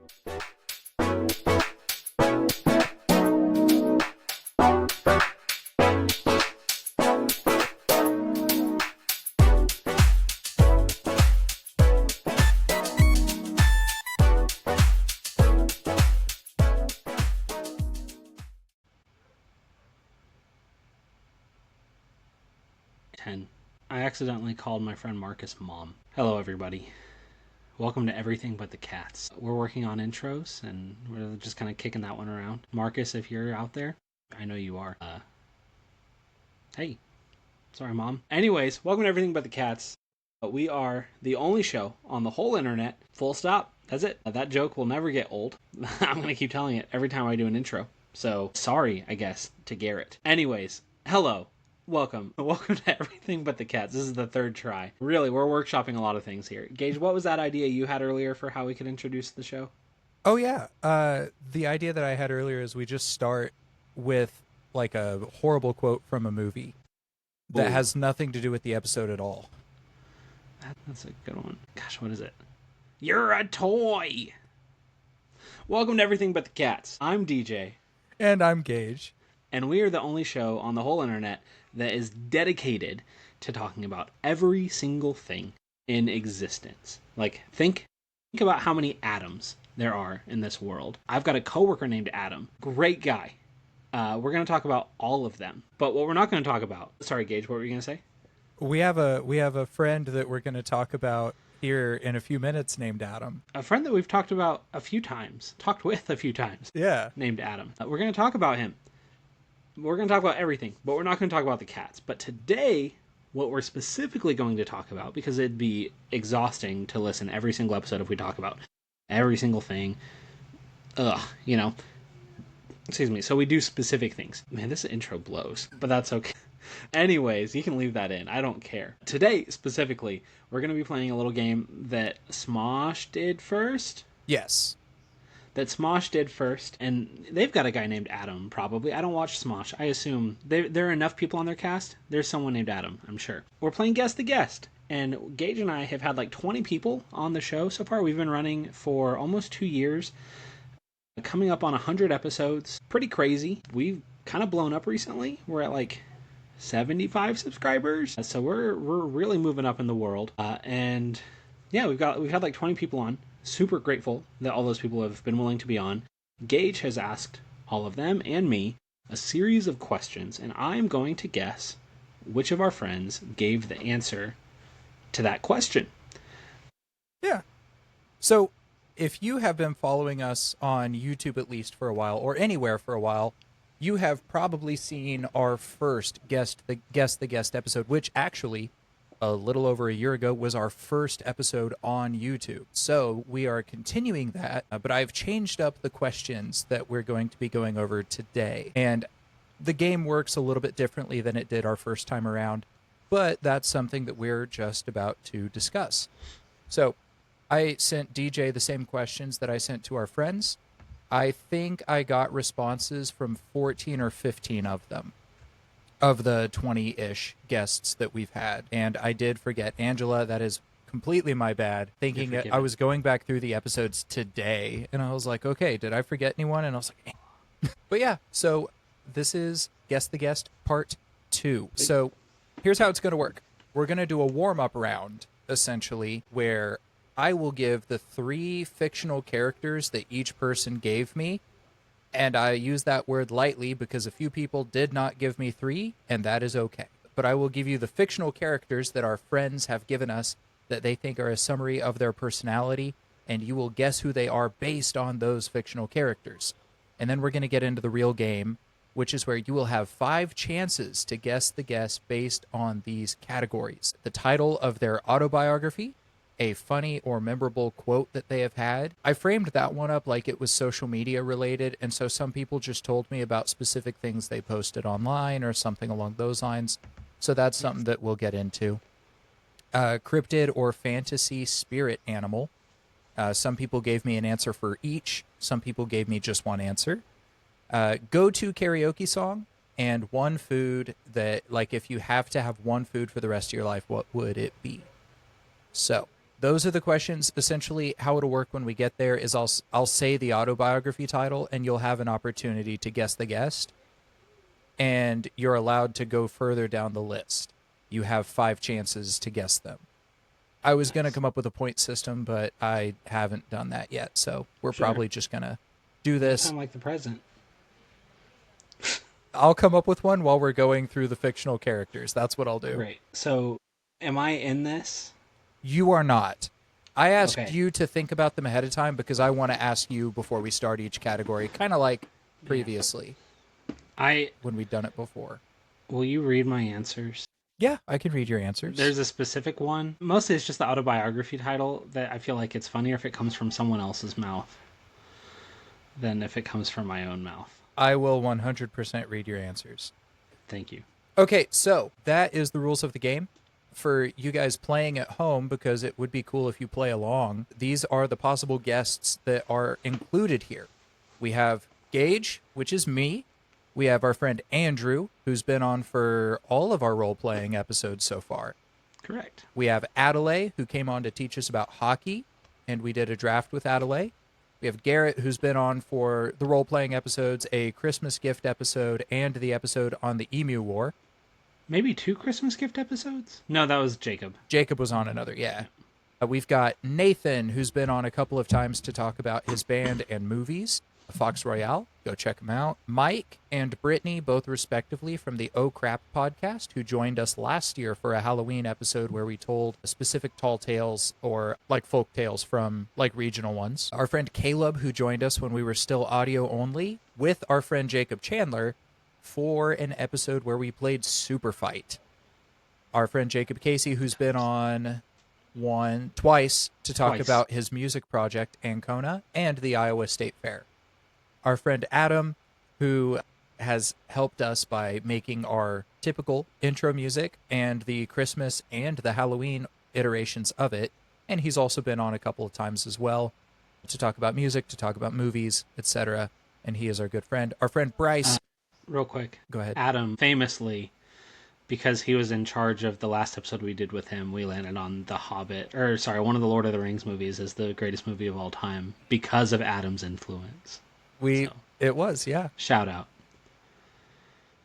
I accidentally called my friend Marcus Mom. Hello, everybody. Welcome to Everything But the Cats. We're working on intros, and we're just kind of kicking that one around. Marcus, if you're out there, I know you are. Hey. Sorry, Mom. Anyways, welcome to Everything But the Cats. We are the only show on the whole internet. Full stop. That's it. That joke will never get old. I'm going to keep telling it every time I do an intro. So, sorry, I guess, to Garrett. Anyways, hello. Welcome to Everything But the Cats. This is the third try. Really, we're workshopping a lot of things here. Gage, what was that idea you had earlier for how we could introduce the show? Oh, yeah. The idea that I had earlier is we just start with like a horrible quote from a movie that has nothing to do with the episode at all. That's a good one. Gosh, what is it? You're a toy! Welcome to Everything But the Cats. I'm DJ. And I'm Gage. And we are the only show on the whole internet that is dedicated to talking about every single thing in existence. Like, think about how many atoms there are in this world. I've got a coworker named Adam. Great guy. We're going to talk about all of them. But what we're not going to talk about... Sorry, Gage, what were you going to say? We have a friend that we're going to talk about here in a few minutes named Adam. A friend that we've talked with a few times. Yeah. Named Adam. We're going to talk about him. We're going to talk about everything, but we're not going to talk about the cats. But today, what we're specifically going to talk about, because it'd be exhausting to listen every single episode if we talk about every single thing. Excuse me. So we do specific things. Man, this intro blows, but that's okay. Anyways, you can leave that in. I don't care. Today, specifically, we're going to be playing a little game that Smosh did first. Yes. That Smosh did first, and they've got a guy named Adam, probably. I don't watch Smosh. I assume there are enough people on their cast. There's someone named Adam, I'm sure. We're playing Guess the Guest, and Gage and I have had like 20 people on the show so far. We've been running for almost 2 years, coming up on 100 episodes. Pretty crazy. We've kind of blown up recently. We're at like 75 subscribers, so we're really moving up in the world. And yeah, we've had like 20 people on. Super grateful that all those people have been willing to be on. Gage has asked all of them and me a series of questions, and I'm going to guess which of our friends gave the answer to that question. Yeah. So if you have been following us on YouTube at least for a while, or anywhere for a while, you have probably seen our first Guess the Guest episode, which actually a little over a year ago was our first episode on YouTube. So we are continuing that, but I've changed up the questions that we're going to be going over today. And the game works a little bit differently than it did our first time around, but that's something that we're just about to discuss. So I sent DJ the same questions that I sent to our friends. I think I got responses from 14 or 15 of them, of the 20-ish guests that we've had. And I did forget Angela. That is completely my bad. Thinking that I was going back through the episodes today, and I was like, okay, did I forget anyone? And I was like, But yeah, so this is Guess the Guest Part 2. So here's how it's going to work. We're going to do a warm-up round, essentially, where I will give the 3 fictional characters that each person gave me. And I use that word lightly because a few people did not give me 3, and that is okay. But I will give you the fictional characters that our friends have given us that they think are a summary of their personality, and you will guess who they are based on those fictional characters. And then we're going to get into the real game, which is where you will have 5 chances to guess the guest based on these categories: the title of their autobiography, a funny or memorable quote that they have had. I framed that one up like it was social media related, and so some people just told me about specific things they posted online or something along those lines. So that's something that we'll get into. Cryptid or fantasy spirit animal. Some people gave me an answer for each. Some people gave me just one answer. Go-to karaoke song, and one food that, like, if you have to have one food for the rest of your life, what would it be? So Those are the questions. Essentially, how it'll work when we get there is I'll say the autobiography title, and you'll have an opportunity to guess the guest, and you're allowed to go further down the list. You have 5 chances to guess them. I was going to come up with a point system, but I haven't done that yet, so we're probably just going to do this. You sound like the president. I'll come up with one while we're going through the fictional characters. That's what I'll do. Great. So, am I in this? You are not. I asked Okay. you to think about them ahead of time because I want to ask you before we start each category, kind of like previously when we've done it before. Will you read my answers? Yeah, I can read your answers. There's a specific one. Mostly it's just the autobiography title that I feel like it's funnier if it comes from someone else's mouth than if it comes from my own mouth. I will 100% read your answers. Thank you. Okay, so that is the rules of the game. For you guys playing at home, because it would be cool if you play along, these are the possible guests that are included here. We have Gage, which is me. We have our friend Andrew, who's been on for all of our role-playing episodes so far. Correct. We have Adelaide, who came on to teach us about hockey, and we did a draft with Adelaide. We have Garrett, who's been on for the role-playing episodes, a Christmas gift episode, and the episode on the Emu War. Maybe 2 Christmas gift episodes? No, that was Jacob. Jacob was on another, yeah. We've got Nathan, who's been on a couple of times to talk about his band and movies, Fox Royale. Go check them out. Mike and Brittany, both respectively from the Oh Crap podcast, who joined us last year for a Halloween episode where we told specific tall tales or like folk tales from like regional ones. Our friend Caleb, who joined us when we were still audio only, with our friend Jacob Chandler for an episode where we played Super Fight. Our friend Jacob Casey, who's been on twice to talk about his music project, Ancona, and the Iowa State Fair. Our friend Adam, who has helped us by making our typical intro music and the Christmas and the Halloween iterations of it. And he's also been on a couple of times as well to talk about music, to talk about movies, etc. And he is our good friend. Our friend Bryce. Real quick. Go ahead. Adam, famously, because he was in charge of the last episode we did with him, we landed on one of the Lord of the Rings movies as the greatest movie of all time because of Adam's influence. It was, yeah. Shout out.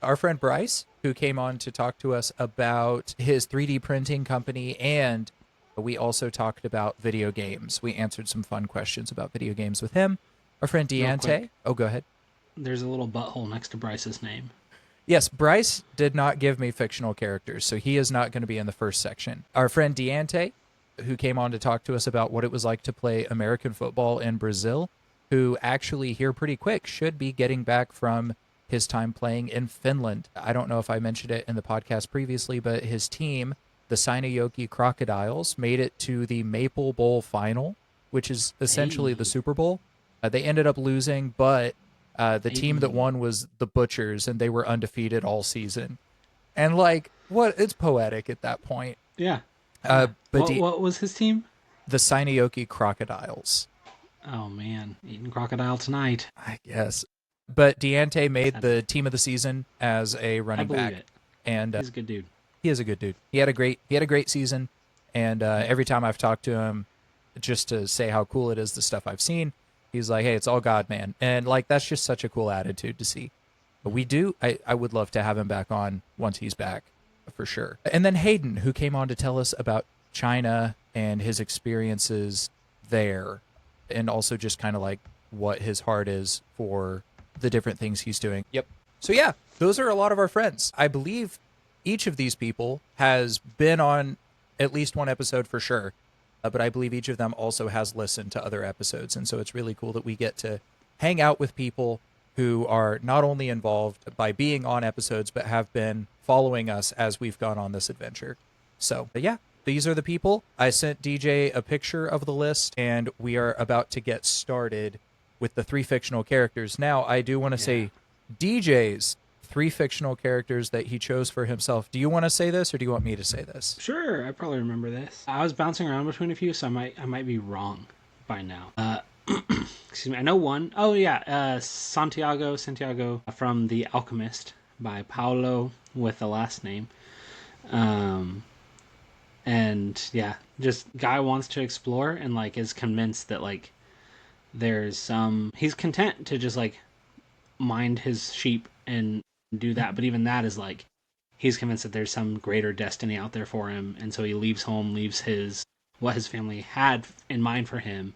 Our friend Bryce, who came on to talk to us about his 3D printing company, and we also talked about video games. We answered some fun questions about video games with him. Our friend Deante. Oh, go ahead. There's a little butthole next to Bryce's name. Yes, Bryce did not give me fictional characters, so he is not going to be in the first section. Our friend Deante, who came on to talk to us about what it was like to play American football in Brazil, who actually here pretty quick should be getting back from his time playing in Finland. I don't know if I mentioned it in the podcast previously, but his team, the Seinäjoki Crocodiles, made it to the Maple Bowl final, which is essentially the Super Bowl. They ended up losing, but the team that won was the Butchers, and they were undefeated all season. And it's poetic at that point. Yeah. But what was his team? The Seinäjoki Crocodiles. Oh man, eating crocodile tonight. I guess. But Deante made the team of the season as a running back. It. And he's a good dude. He is a good dude. He had a great season, and every time I've talked to him, just to say how cool it is, the stuff I've seen, he's like, "Hey, it's all God, man," and that's just such a cool attitude to see. But I would love to have him back on once he's back, for sure. And then Hayden, who came on to tell us about China and his experiences there, and also just kind of like what his heart is for the different things he's doing. Yep. So yeah, those are a lot of our friends. I believe each of these people has been on at least one episode for sure, but I believe each of them also has listened to other episodes. And so it's really cool that we get to hang out with people who are not only involved by being on episodes, but have been following us as we've gone on this adventure. So yeah, these are the people. I sent DJ a picture of the list, and we are about to get started with the 3 fictional characters. Now, I do want to say DJ's 3 fictional characters that he chose for himself. Do you want to say this, or do you want me to say this? Sure, I probably remember this. I was bouncing around between a few, so I might be wrong by now. Excuse me. I know one. Oh yeah, Santiago from The Alchemist by Paulo with the last name. And yeah, just guy wants to explore and like is convinced that like there's some he's content to just like mind his sheep and do that, but even that is like he's convinced that there's some greater destiny out there for him, and so he leaves home, leaves his what his family had in mind for him,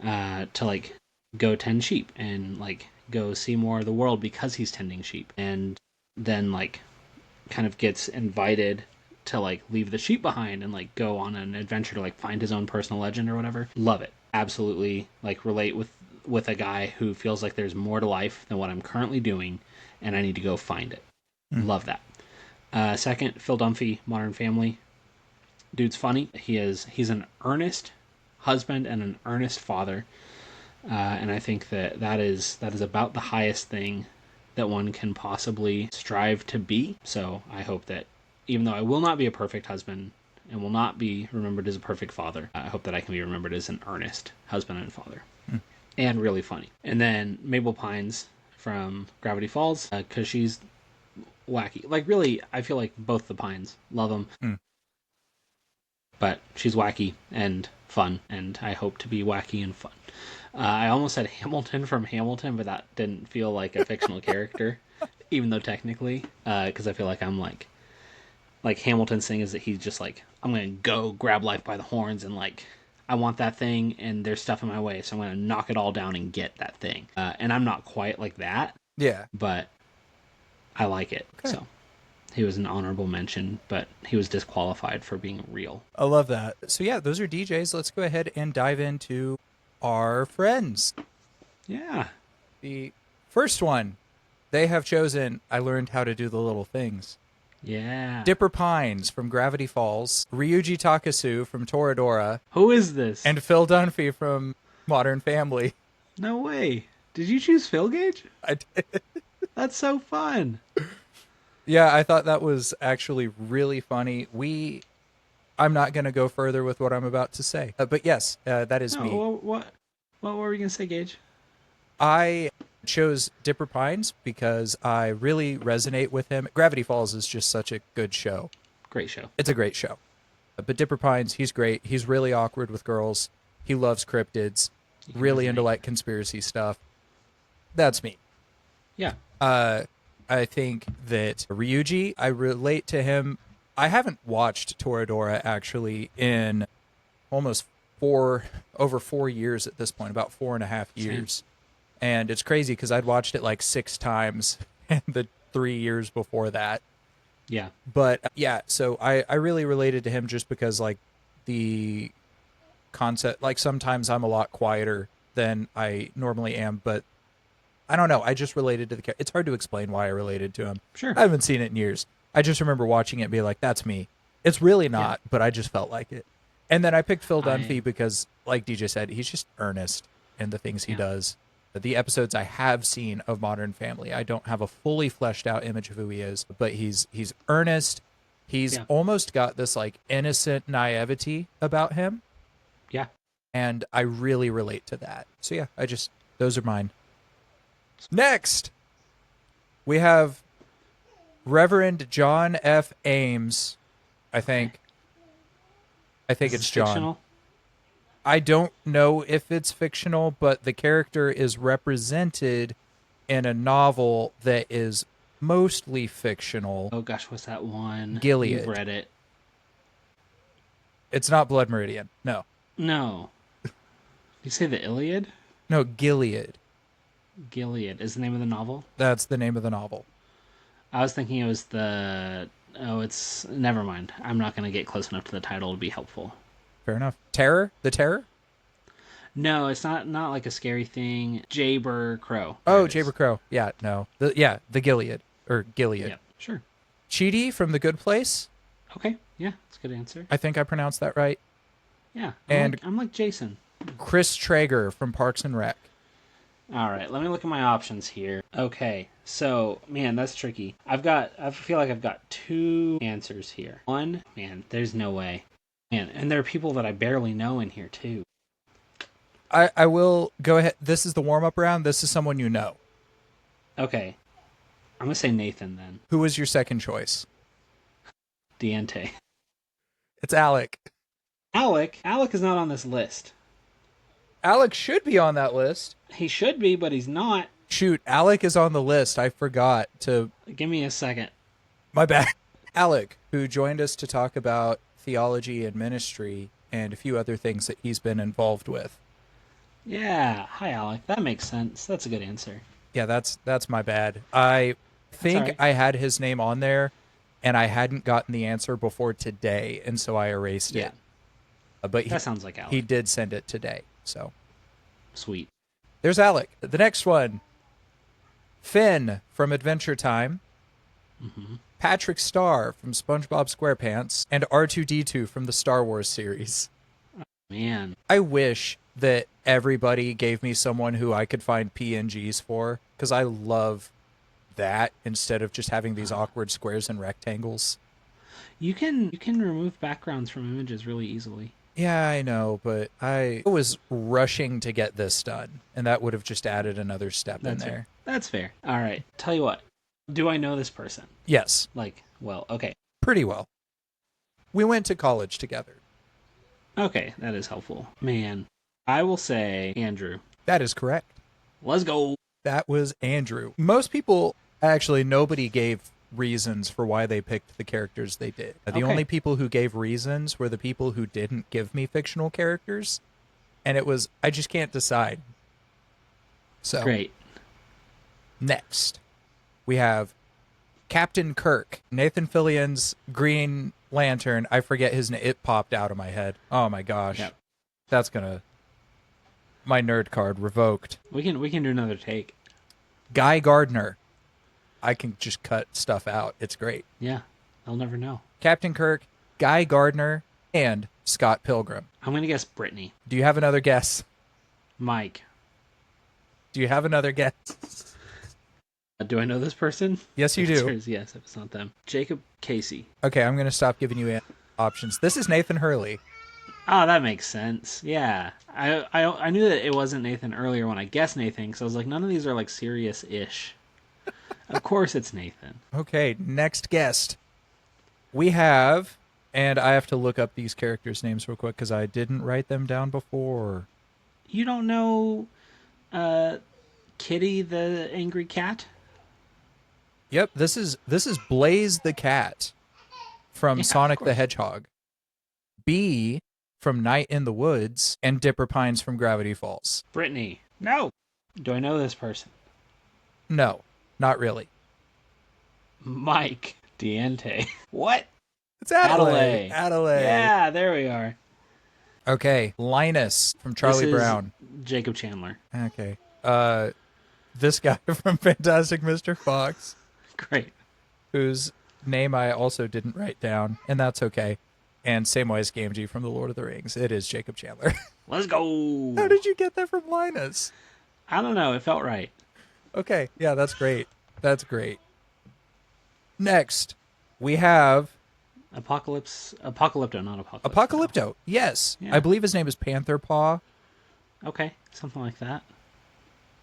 to like go tend sheep and like go see more of the world because he's tending sheep, and then like kind of gets invited to like leave the sheep behind and like go on an adventure to like find his own personal legend or whatever. Love it. Absolutely like relate with a guy who feels like there's more to life than what I'm currently doing and I need to go find it. Love that. Second, Phil Dunphy, Modern Family. Dude's funny. He's an earnest husband and an earnest father, and I think that is about the highest thing that one can possibly strive to be. So I hope that even though I will not be a perfect husband and will not be remembered as a perfect father, I hope that I can be remembered as an earnest husband and father, and really funny. And then Mabel Pines from Gravity Falls, because she's wacky. Like really, I feel like both the Pines love them, but she's wacky and fun, and I hope to be wacky and fun. I almost said Hamilton from Hamilton, but that didn't feel like a fictional character, even though technically, because I feel like I'm like Hamilton's thing is that he's just like I'm gonna go grab life by the horns and like I want that thing and there's stuff in my way, so I'm gonna knock it all down and get that thing. And I'm not quite like that, Yeah. but I like it. Okay. So he was an honorable mention, but he was disqualified for being real. I love that. So yeah, those are DJs. Let's go ahead and dive into our friends. Yeah. The first one, they have chosen I Learned How to Do the Little Things. Yeah. Dipper Pines from Gravity Falls, Ryuji Takasu from Toradora, Who is this? and Phil Dunphy from Modern Family. No way. Did you choose Phil Gage? I did. That's so fun. Yeah, I thought that was actually really funny. I'm not going to go further with what I'm about to say. But yes, that is No, me. what were we gonna say, Gage? I chose Dipper Pines because I really resonate with him. Gravity Falls is just such a good show. Great show. It's a great show. But Dipper Pines, he's great. He's really awkward with girls. He loves cryptids. Really into like conspiracy stuff. That's me. Yeah. I think that Ryuji, I relate to him. I haven't watched Toradora actually in almost over 4 years at this point, about 4.5 years. And it's crazy because I'd watched it like 6 times in the 3 years before that. Yeah. But yeah, so I really related to him just because like the concept, like sometimes I'm a lot quieter than I normally am, but I don't know. I just related to the character. It's hard to explain why I related to him. Sure. I haven't seen it in years. I just remember watching it and be like, that's me. It's really not, but I just felt like it. And then I picked Phil Dunphy because, like DJ said, he's just earnest in the things he does. The episodes I have seen of Modern Family, I don't have a fully fleshed out image of who he is, but he's earnest. He's almost got this like innocent naivety about him. Yeah. And I really relate to that. So yeah, those are mine. Next, we have Reverend John F. Ames. I think it's John. Fictional? I don't know if it's fictional, but the character is represented in a novel that is mostly fictional. Oh gosh, what's that one? Gilead. You've read it. It's not Blood Meridian. No. No. You say the Iliad? No, Gilead. Gilead is the name of the novel? That's the name of the novel. I was thinking it was it's never mind. I'm not going to get close enough to the title to be helpful. Fair enough. Terror? The Terror? No, it's not like a scary thing. Jaber Crow. Oh, Jaber Crow. Yeah, no. The Gilead. Or Gilead. Yep, sure. Chidi from The Good Place. Okay, yeah, that's a good answer. I think I pronounced that right. Yeah, And I'm like Jason. Chris Traeger from Parks and Rec. All right, let me look at my options here. Okay, so man, that's tricky. I feel like I've got 2 answers here. One, man, there's no way. Man, and there are people that I barely know in here too. I will go ahead. This is the warm-up round. This is someone you know. Okay, I'm gonna say Nathan then. Who was your second choice? Diente. It's Alec. Alec is not on this list. Alec should be on that list. He should be, but he's not. Shoot, Alec is on the list. I forgot to. Give me a second. My bad. Alec, who joined us to talk about theology and ministry and a few other things that he's been involved with. Yeah. Hi, Alec. That makes sense. That's a good answer. Yeah, that's my bad. I think right. I had his name on there, and I hadn't gotten the answer before today, and so I erased it. But that sounds like Alec. He did send it today, so. Sweet. There's Alec. The next one, Finn from Adventure Time, Patrick Star from SpongeBob SquarePants, and R2-D2 from the Star Wars series. Man. I wish that everybody gave me someone who I could find PNGs for, because I love that instead of just having these awkward squares and rectangles. You can remove backgrounds from images really easily. Yeah, I know, but I was rushing to get this done, and that would have just added another step in there. That's fair. All right. Tell you what. Do I know this person? Yes. Okay. Pretty well. We went to college together. Okay, that is helpful. Man, I will say Andrew. That is correct. Let's go. That was Andrew. Most people, actually, nobody gave reasons for why they picked the characters they did. The only people who gave reasons were the people who didn't give me fictional characters, and it was, I just can't decide. So great. Next, we have Captain Kirk, Nathan Fillion's Green Lantern. I forget his name. It popped out of my head. Oh my gosh. Yep. That's gonna, my nerd card revoked. We can do another take. Guy Gardner. I can just cut stuff out. It's great. Yeah, I'll never know. Captain Kirk, Guy Gardner, and Scott Pilgrim. I'm going to guess Brittany. Do you have another guess? Mike. Do you have another guess? Do I know this person? Yes, you do. Yes, if it's not them. Jacob Casey. Okay, I'm going to stop giving you options. This is Nathan Hurley. Oh, that makes sense. Yeah. I knew that it wasn't Nathan earlier when I guessed Nathan, because I was like, none of these are like serious-ish. Of course it's Nathan. Okay, next guest. We have, and I have to look up these characters' names real quick because I didn't write them down before. You don't know Kitty the Angry Cat? Yep, this is Blaze the Cat from Sonic the Hedgehog. Bee from Night in the Woods, and Dipper Pines from Gravity Falls. Brittany. No. Do I know this person? No, not really. Mike Diente. What? It's Adelaide. Yeah, there we are. Okay, Linus from Charlie Brown. Jacob Chandler. Okay. This guy from Fantastic Mr. Fox. Great. Whose name I also didn't write down, and that's okay. And Samwise Gamgee from The Lord of the Rings. It is Jacob Chandler. Let's go. How did you get that from Linus? I don't know. It felt right. Okay. Yeah, that's great. That's great. Next, we have... Apocalypto, not Apocalypto. Apocalypto, yes. Yeah. I believe his name is Panther Paw. Okay, something like that.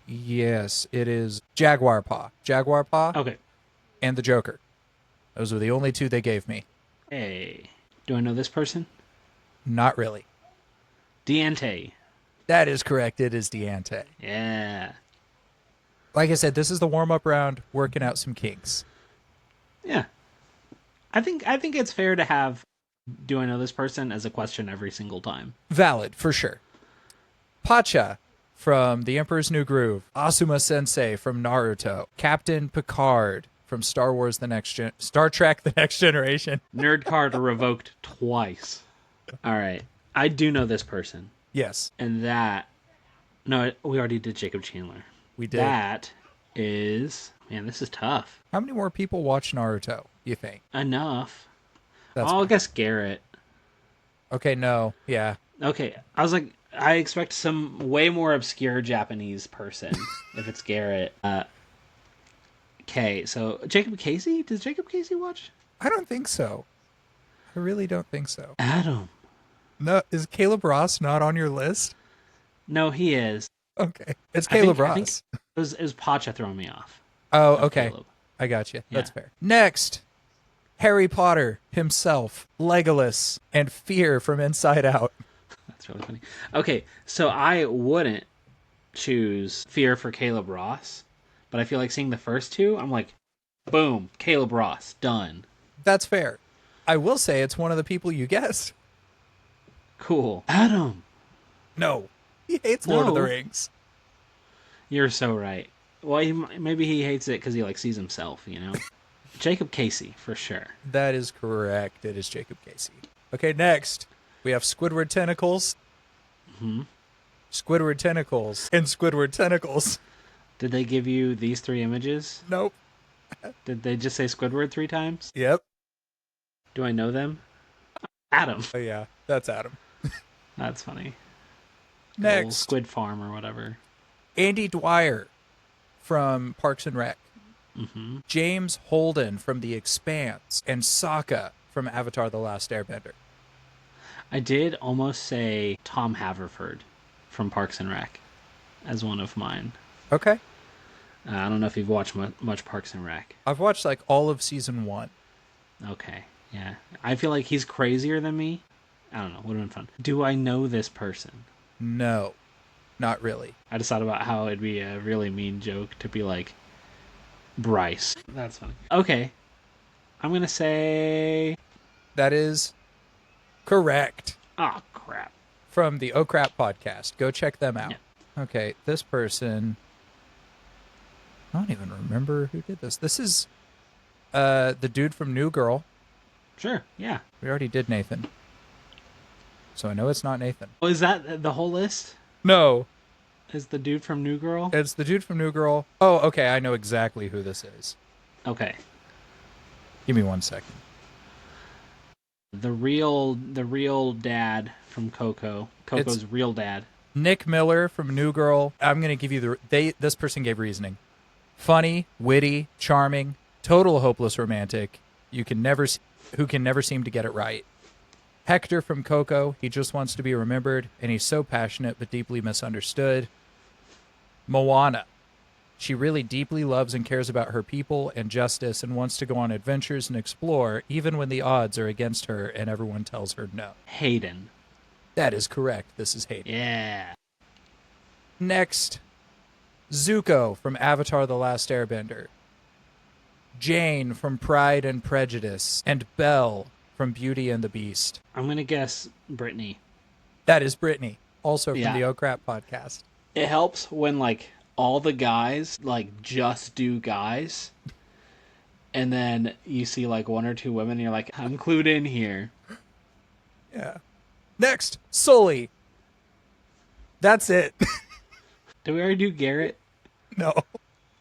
Yes, it is Jaguar Paw. Jaguar Paw. Okay. And the Joker. Those were the only two they gave me. Hey. Do I know this person? Not really. Diente. That is correct. It is Diente. Yeah. Like I said, this is the warm-up round, working out some kinks. Yeah. I think it's fair to have do I know this person as a question every single time. Valid, for sure. Pacha from The Emperor's New Groove. Asuma Sensei from Naruto. Captain Picard from Star Trek The Next Generation. Nerd card revoked twice. All right. I do know this person. Yes. And we already did Jacob Chandler. We did. That is, man, this is tough. How many more people watch Naruto, you think? Enough. That's I guess Garrett. Okay, no. Yeah. Okay. I was like, I expect some way more obscure Japanese person if it's Garrett. Okay, so Jacob Casey? Does Jacob Casey watch? I don't think so. I really don't think so. Adam. No, is Caleb Ross not on your list? No, he is. Okay. It's Caleb Ross. I think it was Pacha throwing me off. Oh, okay. Caleb. I got you. Yeah. That's fair. Next, Harry Potter himself, Legolas, and Fear from Inside Out. That's really funny. Okay, so I wouldn't choose Fear for Caleb Ross, but I feel like seeing the first two, I'm like, boom, Caleb Ross, done. That's fair. I will say it's one of the people you guessed. Cool. Adam. No, he hates Lord of the No. Rings. You're so right. Well, maybe he hates it because he like sees himself, you know? Jacob Casey, for sure. That is correct. It is Jacob Casey. Okay, next we have Squidward Tentacles. Squidward Tentacles and Squidward Tentacles. Did they give you these three images? Nope. Did they just say Squidward 3 times? Yep. Do I know them? Adam. Oh yeah, that's Adam. That's funny. Next, Old Squid Farm or whatever. Andy Dwyer from Parks and Rec. Mm-hmm. James Holden from The Expanse, and Sokka from Avatar: The Last Airbender. I did almost say Tom Haverford from Parks and Rec as one of mine. Okay. I don't know if you've watched much Parks and Rec. I've watched like all of season 1. Okay, yeah. I feel like he's crazier than me. I don't know. Would have been fun. Do I know this person? No, not really. I just thought about how it'd be a really mean joke to be like Bryce. That's funny. Okay. I'm going to say... That is correct. Oh, crap. From the Oh Crap podcast. Go check them out. Yeah. Okay, this person... I don't even remember who did this. This is the dude from New Girl. Sure, yeah. We already did Nathan. So I know it's not Nathan. Oh, is that the whole list? No. Is the dude from New Girl? It's the dude from New Girl. Oh, okay, I know exactly who this is. Okay. Give me 1 second. The real dad from Coco. Coco's real dad. Nick Miller from New Girl. I'm going to give you this person gave reasoning. Funny, witty, charming, total hopeless romantic. Who can never seem to get it right. Hector from Coco. He just wants to be remembered, and he's so passionate but deeply misunderstood. Moana. She really deeply loves and cares about her people and justice and wants to go on adventures and explore, even when the odds are against her and everyone tells her no. Hayden. That is correct. This is Hayden. Yeah. Next, Zuko from Avatar: The Last Airbender. Jane from Pride and Prejudice. And Belle from Beauty and the Beast. I'm going to guess Brittany. That is Brittany, also from Yeah. the Oh Crap podcast. It helps when, like, all the guys, like, just do guys. And then you see, like, one or two women, and you're like, I'm clued in here. Yeah. Next, Sully. That's it. Did we already do Garrett? No,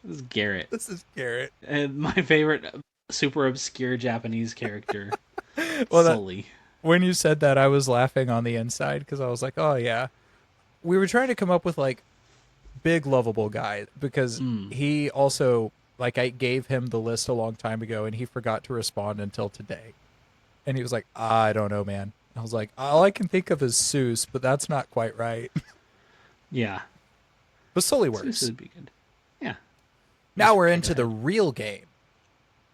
This is Garrett. this is Garrett. And my favorite super obscure Japanese character, Well, Sully. When you said that, I was laughing on the inside because I was like, oh, yeah. We were trying to come up with, like, big lovable guy because he also, like, I gave him the list a long time ago and he forgot to respond until today. And he was like, I don't know, man. I was like, all I can think of is Seuss, but that's not quite right. Yeah. But Sully This works. would be good. Yeah. Now we're into the real game.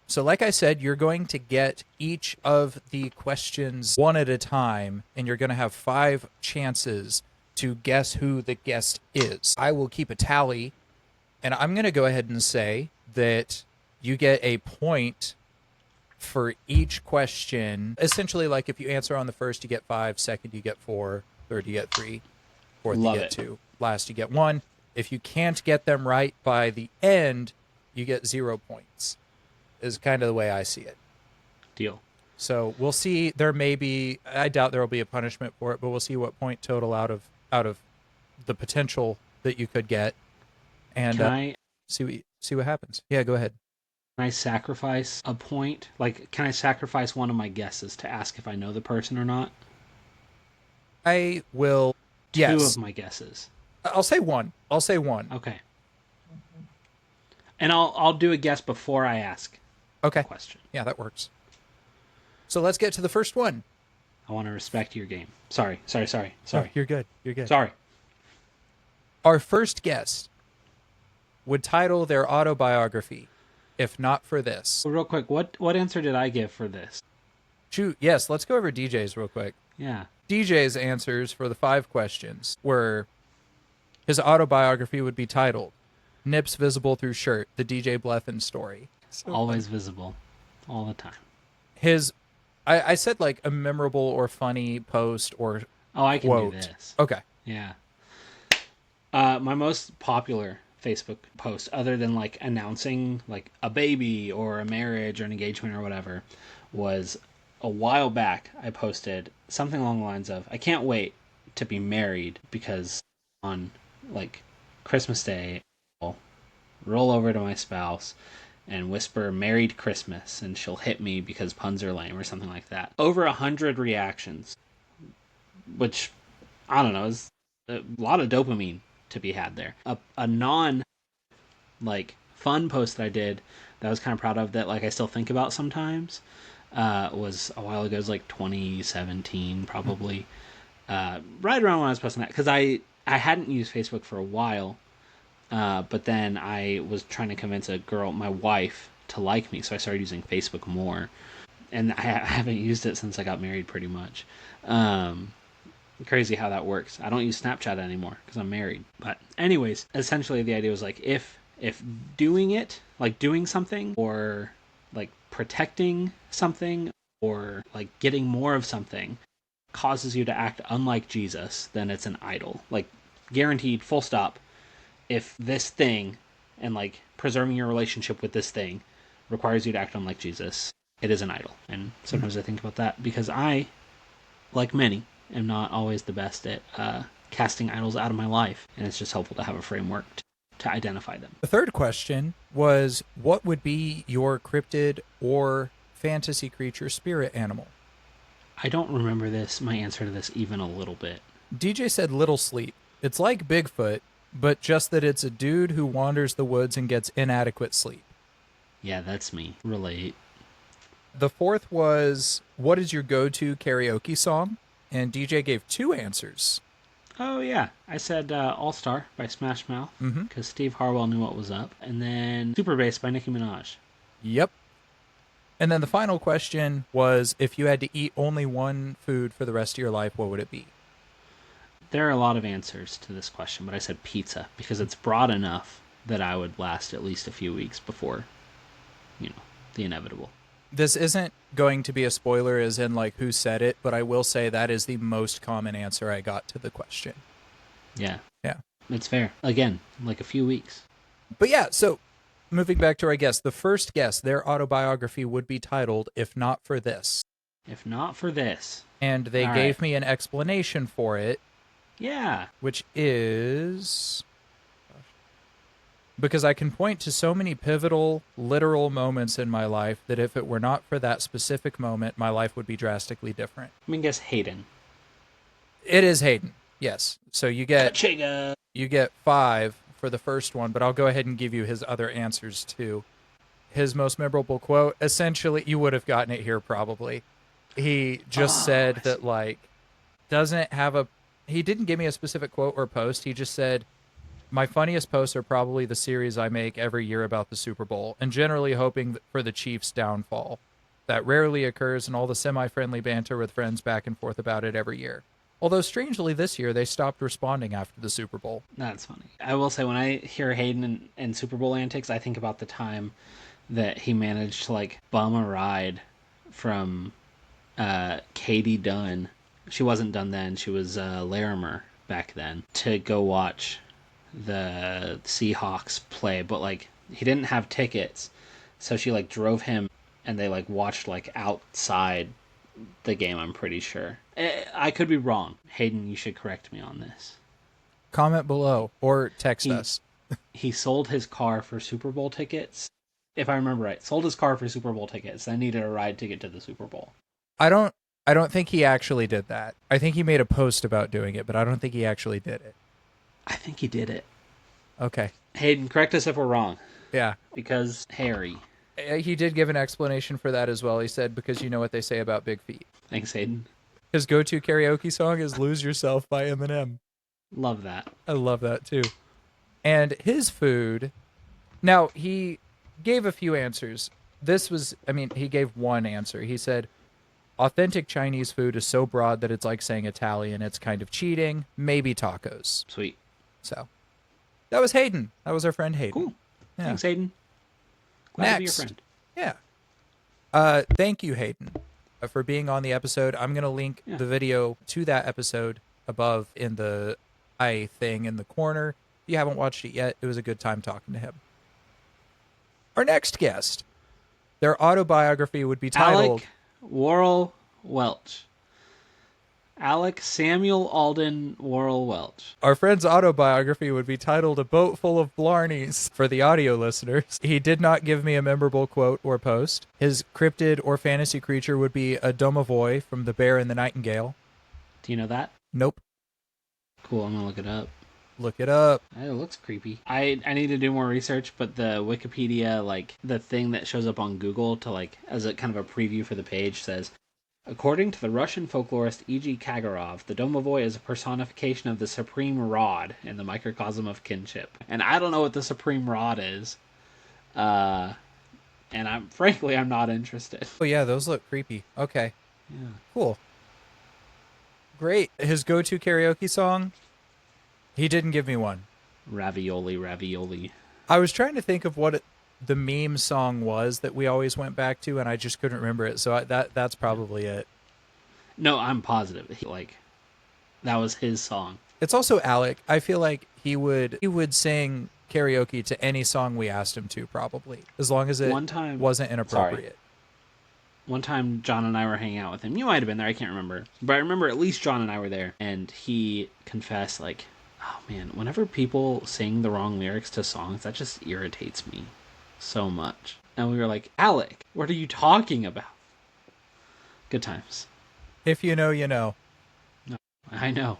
So like I said, you're going to get each of the questions one at a time, and you're going to have 5 chances to guess who the guest is. I will keep a tally, and I'm going to go ahead and say that you get a point for each question. Essentially, like if you answer on the first, you get 5, second, you get 4, third, you get 3, fourth, Love you get it. 2, last, you get 1. If you can't get them right by the end, you get 0 points, is kind of the way I see it. Deal. So we'll see. There may be, I doubt there will be a punishment for it, but we'll see what point total out of the potential that you could get, and Can see what happens. Yeah, go ahead. I sacrifice a point? Like, can I sacrifice one of my guesses to ask if I know the person or not? I will. Two Yes, of my guesses. I'll say one. Okay. And I'll do a guess before I ask Okay. a question. Yeah, that works. So let's get to the first one. I want to respect your game. Sorry. Oh, you're good. You're good. Sorry. Our first guest would title their autobiography, if not for this. Real quick, what answer did I give for this? Shoot, yes, let's go over DJ's real quick. Yeah. DJ's answers for the 5 questions were his autobiography would be titled Nips Visible Through Shirt, the DJ Blethyn Story. So Always visible. All the time. I said like a memorable or funny post or Oh, I can quote. do this. Okay. Yeah. My most popular Facebook post, other than like announcing like a baby or a marriage or an engagement or whatever, was a while back. I posted something along the lines of, I can't wait to be married because on like Christmas Day, I'll roll over to my spouse and whisper "Merry Christmas" and she'll hit me because puns are lame or something like that. Over 100 reactions, which I don't know, is a lot of dopamine to be had there. A non like fun post that I did that I was kind of proud of, that like I still think about sometimes, was a while ago. It was like 2017 probably, right around when I was posting that, because I hadn't used Facebook for a while, but then I was trying to convince a girl, my wife, to like me, so I started using Facebook more, and I haven't used it since I got married pretty much. Crazy how that works. I don't use Snapchat anymore because I'm married. But anyways, essentially the idea was like, if doing it, like doing something, or like protecting something, or like getting more of something, causes you to act unlike Jesus, then it's an idol. Like guaranteed, full stop. If this thing, and like preserving your relationship with this thing, requires you to act unlike Jesus, it is an idol. And sometimes I think about that because I, like many, am not always the best at casting idols out of my life, and it's just helpful to have a framework to identify them. The third question was, what would be your cryptid or fantasy creature spirit animal? I don't remember my answer to this even a little bit. DJ said Little Sleep. It's like Bigfoot, but just that it's a dude who wanders the woods and gets inadequate sleep. Yeah, that's me. Relate. The fourth was, what is your go-to karaoke song? And DJ gave 2 answers. Oh, yeah. I said All Star by Smash Mouth, because Steve Harwell knew what was up. And then Super Bass by Nicki Minaj. Yep. And then the final question was, if you had to eat only one food for the rest of your life, what would it be? There are a lot of answers to this question, but I said pizza because it's broad enough that I would last at least a few weeks before, the inevitable. This isn't going to be a spoiler as in like who said it, but I will say that is the most common answer I got to the question. Yeah. Yeah. It's fair. Again, like a few weeks. But yeah, so moving back to our guest, the first guest, their autobiography would be titled If Not For This. If not for this. And they gave me an explanation for it. Yeah. Which is because I can point to so many pivotal, literal moments in my life that if it were not for that specific moment, my life would be drastically different. I mean, guess Hayden. It is Hayden, yes. So you get Chiga. you get 5 for the first one, but I'll go ahead and give you his other answers too. His most memorable quote, essentially, you would have gotten it here probably. He just said that like he didn't give me a specific quote or post. He just said, my funniest posts are probably the series I make every year about the Super Bowl, and generally hoping for the Chiefs' downfall. That rarely occurs in all the semi-friendly banter with friends back and forth about it every year. Although, strangely, this year, they stopped responding after the Super Bowl. That's funny. I will say, when I hear Hayden and Super Bowl antics, I think about the time that he managed to, like, bum a ride from Katie Dunn. She wasn't Dunn then. She was Larimer back then. To go watch the Seahawks play, but like he didn't have tickets, so she like drove him, and they like watched like outside the game. I'm pretty sure. I could be wrong. Hayden, you should correct me on this. Comment below or text us. He sold his car for Super Bowl tickets, if I remember right. Sold his car for Super Bowl tickets, then needed a ride ticket to the Super Bowl. I don't think he actually did that. I think he made a post about doing it, but I don't think he actually did it. I think he did it. Okay. Hayden, correct us if we're wrong. Yeah. Because Harry. He did give an explanation for that as well. He said, because you know what they say about big feet. Thanks, Hayden. His go-to karaoke song is Lose Yourself by Eminem. Love that. I love that too. And his food, now he gave a few answers. He gave one answer. He said, authentic Chinese food is so broad that it's like saying Italian. It's kind of cheating. Maybe tacos. Sweet. So that was Hayden. That was our friend Hayden. Cool. Yeah. Thanks, Hayden. Glad to be your friend. Yeah. Thank you, Hayden, for being on the episode. I'm going to link the video to that episode above in the thing in the corner. If you haven't watched it yet, it was a good time talking to him. Our next guest, their autobiography would be titled... Alec Worrell Welch. Alec Samuel Alden Worrell Welch. Our friend's autobiography would be titled A Boat Full of Blarneys for the audio listeners. He did not give me a memorable quote or post. His cryptid or fantasy creature would be a domovoy from The Bear and the Nightingale. Do you know that? Nope. Cool, I'm gonna look it up. Look it up. It looks creepy. I need to do more research, but the Wikipedia, like, the thing that shows up on Google to, like, as a kind of a preview for the page says, according to the Russian folklorist E.G. Kagorov, the domovoy is a personification of the supreme rod in the microcosm of kinship. And I don't know what the supreme rod is. And I'm not interested. Oh yeah, those look creepy. Okay. Yeah. Cool. Great. His go-to karaoke song? He didn't give me one. Ravioli, ravioli. I was trying to think of what the meme song was that we always went back to, and I just couldn't remember it. So that's probably it. No, I'm positive. That was his song. It's also Alec. I feel like he would sing karaoke to any song we asked him to, probably, as long as it wasn't inappropriate. Sorry. One time, John and I were hanging out with him. You might have been there. I can't remember. But I remember at least John and I were there, and he confessed, like, oh man, whenever people sing the wrong lyrics to songs, that just irritates me so much. And we were like, Alec, what are you talking about? Good times. If you know, you know. No, I know.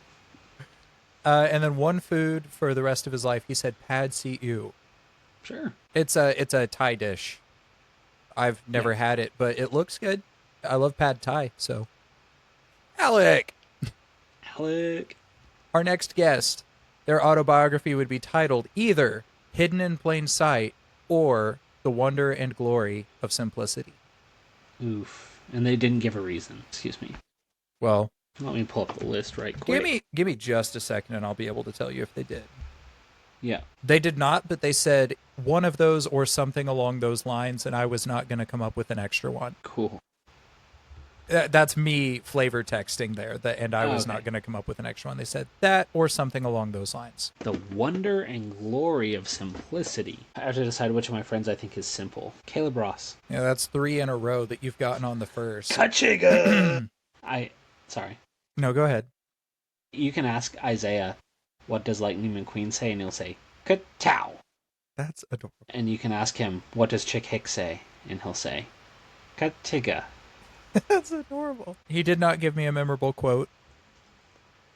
And then one food for the rest of his life, he said pad see ew. Sure. It's a Thai dish. I've never had it, but it looks good. I love pad Thai, so. Alec! Alec. Our next guest, their autobiography would be titled either Hidden in Plain Sight or The Wonder and Glory of Simplicity. Oof. And they didn't give a reason. Excuse me. Well, let me pull up the list right quick. Give me just a second and I'll be able to tell you if they did. Yeah. They did not, but they said one of those or something along those lines, and I was not going to come up with an extra one. Cool. That's me flavor texting there, and I was not going to come up with an extra one. They said that or something along those lines. The wonder and glory of simplicity. I have to decide which of my friends I think is simple. Caleb Ross. Yeah, that's 3 in a row that you've gotten on the first. Kachiga! Sorry. No, go ahead. You can ask Isaiah, what does Lightning McQueen say? And he'll say, Ka-chow. That's adorable. And you can ask him, what does Chick Hicks say? And he'll say, Katiga. That's adorable. He did not give me a memorable quote.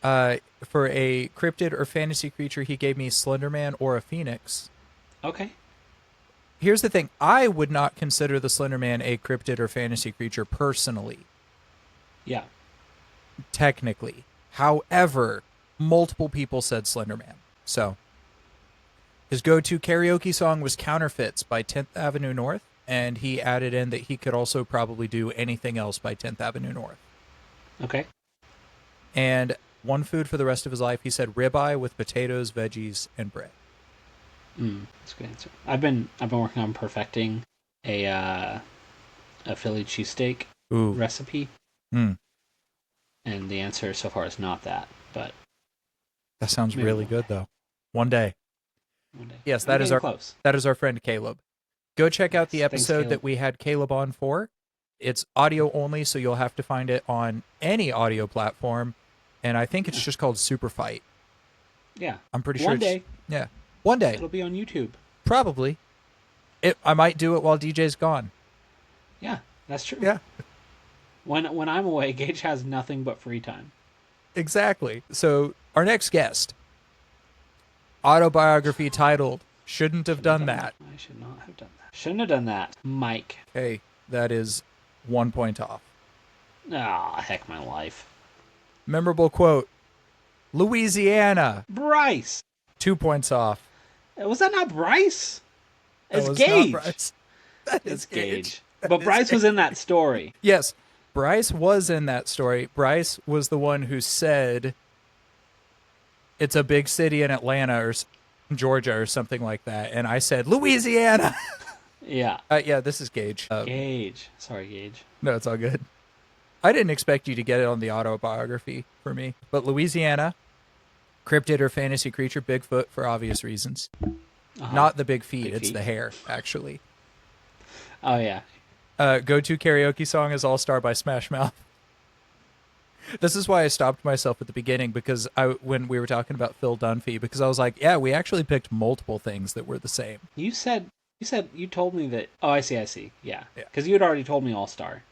For a cryptid or fantasy creature, he gave me Slenderman or a phoenix. Okay. Here's the thing. I would not consider the Slenderman a cryptid or fantasy creature personally. Yeah. Technically. However, multiple people said Slenderman. So, his go-to karaoke song was Counterfeits by 10th Avenue North. And he added in that he could also probably do anything else by 10th Avenue North. Okay. And one food for the rest of his life, he said ribeye with potatoes, veggies, and bread. That's a good answer. I've been working on perfecting a Philly cheesesteak recipe. And the answer so far is not that, but that sounds really good though. One day. Yes, that is our friend Caleb. Go check out the episode that we had Caleb on for. It's audio only, so you'll have to find it on any audio platform. And I think it's just called Super Fight. Yeah. I'm pretty sure. One day. Yeah. One day. It'll be on YouTube. Probably. I might do it while DJ's gone. Yeah, that's true. Yeah. When I'm away, Gage has nothing but free time. Exactly. So our next guest, autobiography titled Shouldn't Have Done That. I should not have done that. Shouldn't have done that. Mike. Okay, that is 1 point off. Ah, heck my life. Memorable quote, Louisiana. Bryce. 2 points off. Was that not Bryce? It's Not Gage. Bryce. That is It's Gage. That But is Bryce was Gage. in that story. Yes, Bryce was in that story. Bryce was the one who said it's a big city in Atlanta or Georgia or something like that, and I said Louisiana. Yeah. Yeah, this is Gage. Gage. Sorry, Gage. No, it's all good. I didn't expect you to get it on the autobiography for me, but Louisiana, cryptid or fantasy creature, Bigfoot for obvious reasons. Not the big feet, Big it's feet. the hair, actually. Oh, yeah. Go-to karaoke song is All Star by Smash Mouth. This is why I stopped myself at the beginning because when we were talking about Phil Dunphy, because I was like, yeah, we actually picked multiple things that were the same. You told me that. Oh, I see. Yeah. Yeah. Because you had already told me All Star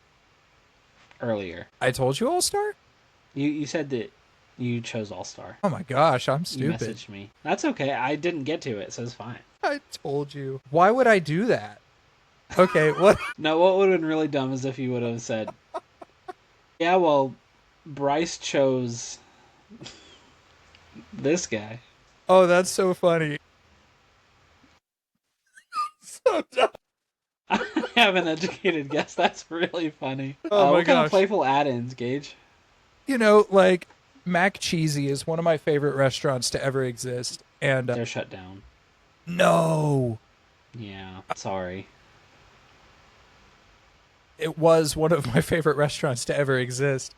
earlier. I told you All Star? You said that you chose All Star. Oh my gosh, I'm You stupid. messaged me. That's okay. I didn't get to it, so it's fine. I told you. Why would I do that? Okay, what? No, what would have been really dumb is if you would have said, yeah, well, Bryce chose this guy. Oh, that's so funny. So dumb. I have an educated guess. That's really funny. Oh my what kind of gosh. playful add-ins, Gage? You know, like Mac Cheesy is one of my favorite restaurants to ever exist, and They're shut down. no, Yeah, sorry. it was one of my favorite restaurants to ever exist.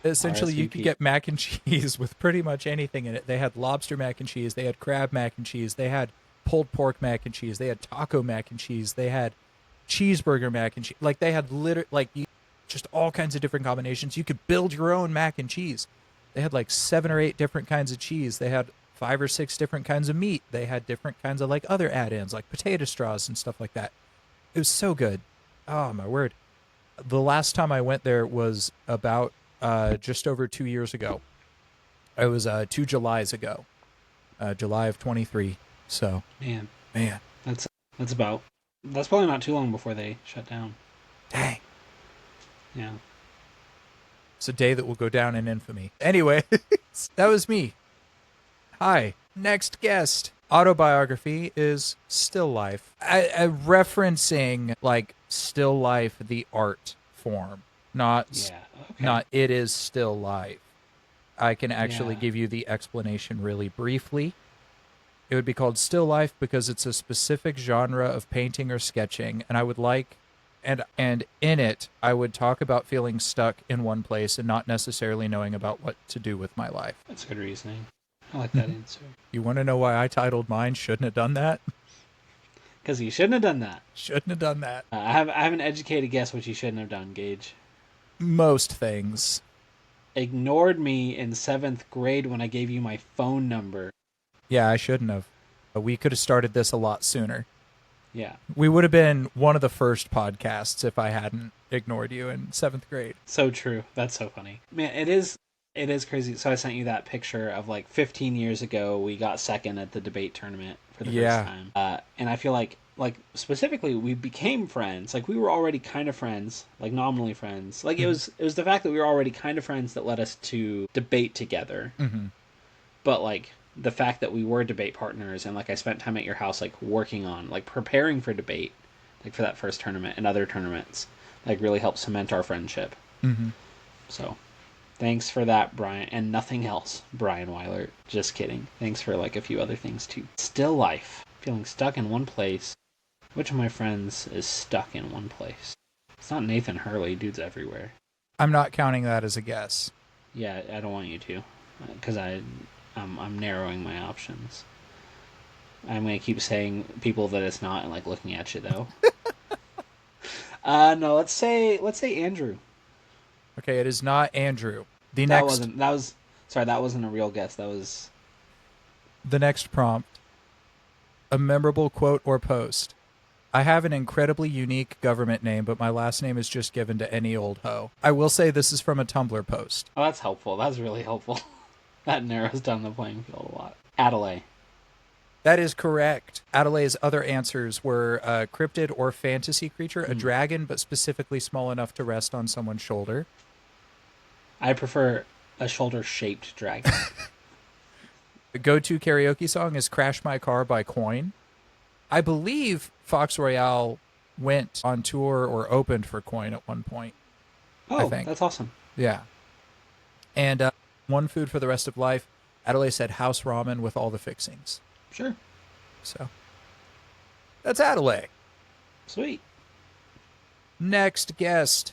Essentially, you could RSVP. get mac and cheese with pretty much anything in it. They had lobster mac and cheese, they had crab mac and cheese, they had pulled pork mac and cheese, they had taco mac and cheese, they had cheeseburger mac and cheese. Like they had just all kinds of different combinations. You could build your own mac and cheese. They had like 7 or 8 different kinds of cheese. They had 5 or 6 different kinds of meat. They had different kinds of like other add-ins like potato straws and stuff like that. It was so good. Oh my word. The last time I went there was about just over 2 years ago. It was 2 Julys ago. July of 23. So, Man, that's that's probably not too long before they shut down. dang. Yeah. It's a day that will go down in infamy. Anyway, that was me. Hi. Next guest. Autobiography is Still Life. Referencing like Still Life, the art form, not Yeah. Okay. not It Is Still Life. I can actually Yeah. give you the explanation really briefly. It would be called Still Life because it's a specific genre of painting or sketching, and I would like and in it I would talk about feeling stuck in one place and not necessarily knowing about what to do with my life. That's good reasoning. I like that answer. You want to know why I titled mine Shouldn't Have Done That? Because you shouldn't have done that. Shouldn't have done that. I have an educated guess what you shouldn't have done, Gage. Most things. Ignored me in 7th grade when I gave you my phone number. Yeah, I shouldn't have. We could have started this a lot sooner. Yeah. We would have been one of the first podcasts if I hadn't ignored you in 7th grade. So true. That's so funny. Man, it is crazy. So I sent you that picture of like 15 years ago we got second at the debate tournament for the Yeah. first time. And I feel like specifically we became friends. Like we were already kind of friends, like nominally friends. Like it was the fact that we were already kind of friends that led us to debate together. Mm-hmm. But like the fact that we were debate partners and like I spent time at your house like working on like preparing for debate, like for that first tournament and other tournaments, like really helped cement our friendship. Mm-hmm. So thanks for that, Brian, and nothing else, Brian Weiler. Just kidding. Thanks for like a few other things too. Still life. Feeling stuck in one place. Which of my friends is stuck in one place? It's not Nathan Hurley. Dude's everywhere. I'm not counting that as a guess. Yeah, I don't want you to, because I'm narrowing my options. I'm gonna keep saying people that it's not and like looking at you though. No, let's say Andrew. Okay, it is not Andrew. That wasn't a real guess. That was The next prompt. A memorable quote or post. I have an incredibly unique government name, but my last name is just given to any old hoe. I will say this is from a Tumblr post. Oh, that's helpful. That's really helpful. That narrows down the playing field a lot. Adelaide. That is correct. Adelaide's other answers were a cryptid or fantasy creature, a dragon, but specifically small enough to rest on someone's shoulder. I prefer a shoulder-shaped dragon. The go-to karaoke song is Crash My Car by Coin. I believe Fox Royale went on tour or opened for Coin at one point. Oh, think. that's awesome. Yeah. And one food for the rest of life. Adelaide said house ramen with all the fixings. Sure. So that's Adelaide. Sweet. Next guest.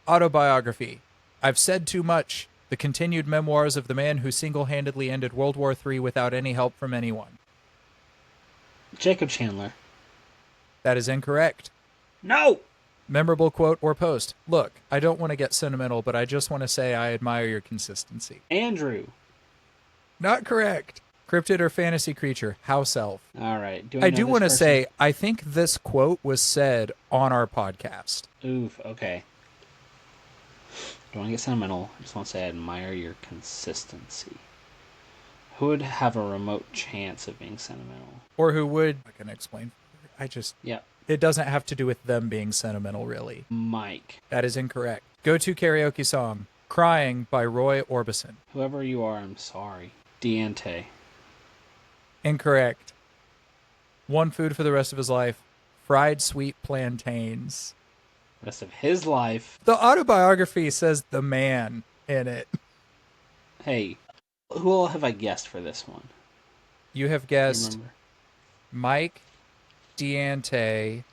Autobiography. I've said too much. The continued memoirs of the man who single-handedly ended World War III without any help from anyone. Jacob Chandler. That is incorrect. No! Memorable quote or post. Look, I don't want to get sentimental, but I just want to say I admire your consistency. Andrew. Not correct. Cryptid or fantasy creature. House elf. All right. I do want to say, I think this quote was said on our podcast. Oof, okay. Don't want to get sentimental. I just want to say I admire your consistency. Who would have a remote chance of being sentimental? Or who would... I can explain. Yeah. It doesn't have to do with them being sentimental, really. Mike. That is incorrect. Go-to karaoke song. Crying by Roy Orbison. Whoever you are, I'm sorry. Diente. Incorrect. One food for the rest of his life. Fried sweet plantains. Rest of his life. The autobiography says the man in it. Hey, who all have I guessed for this one? You have guessed Mike, Diante,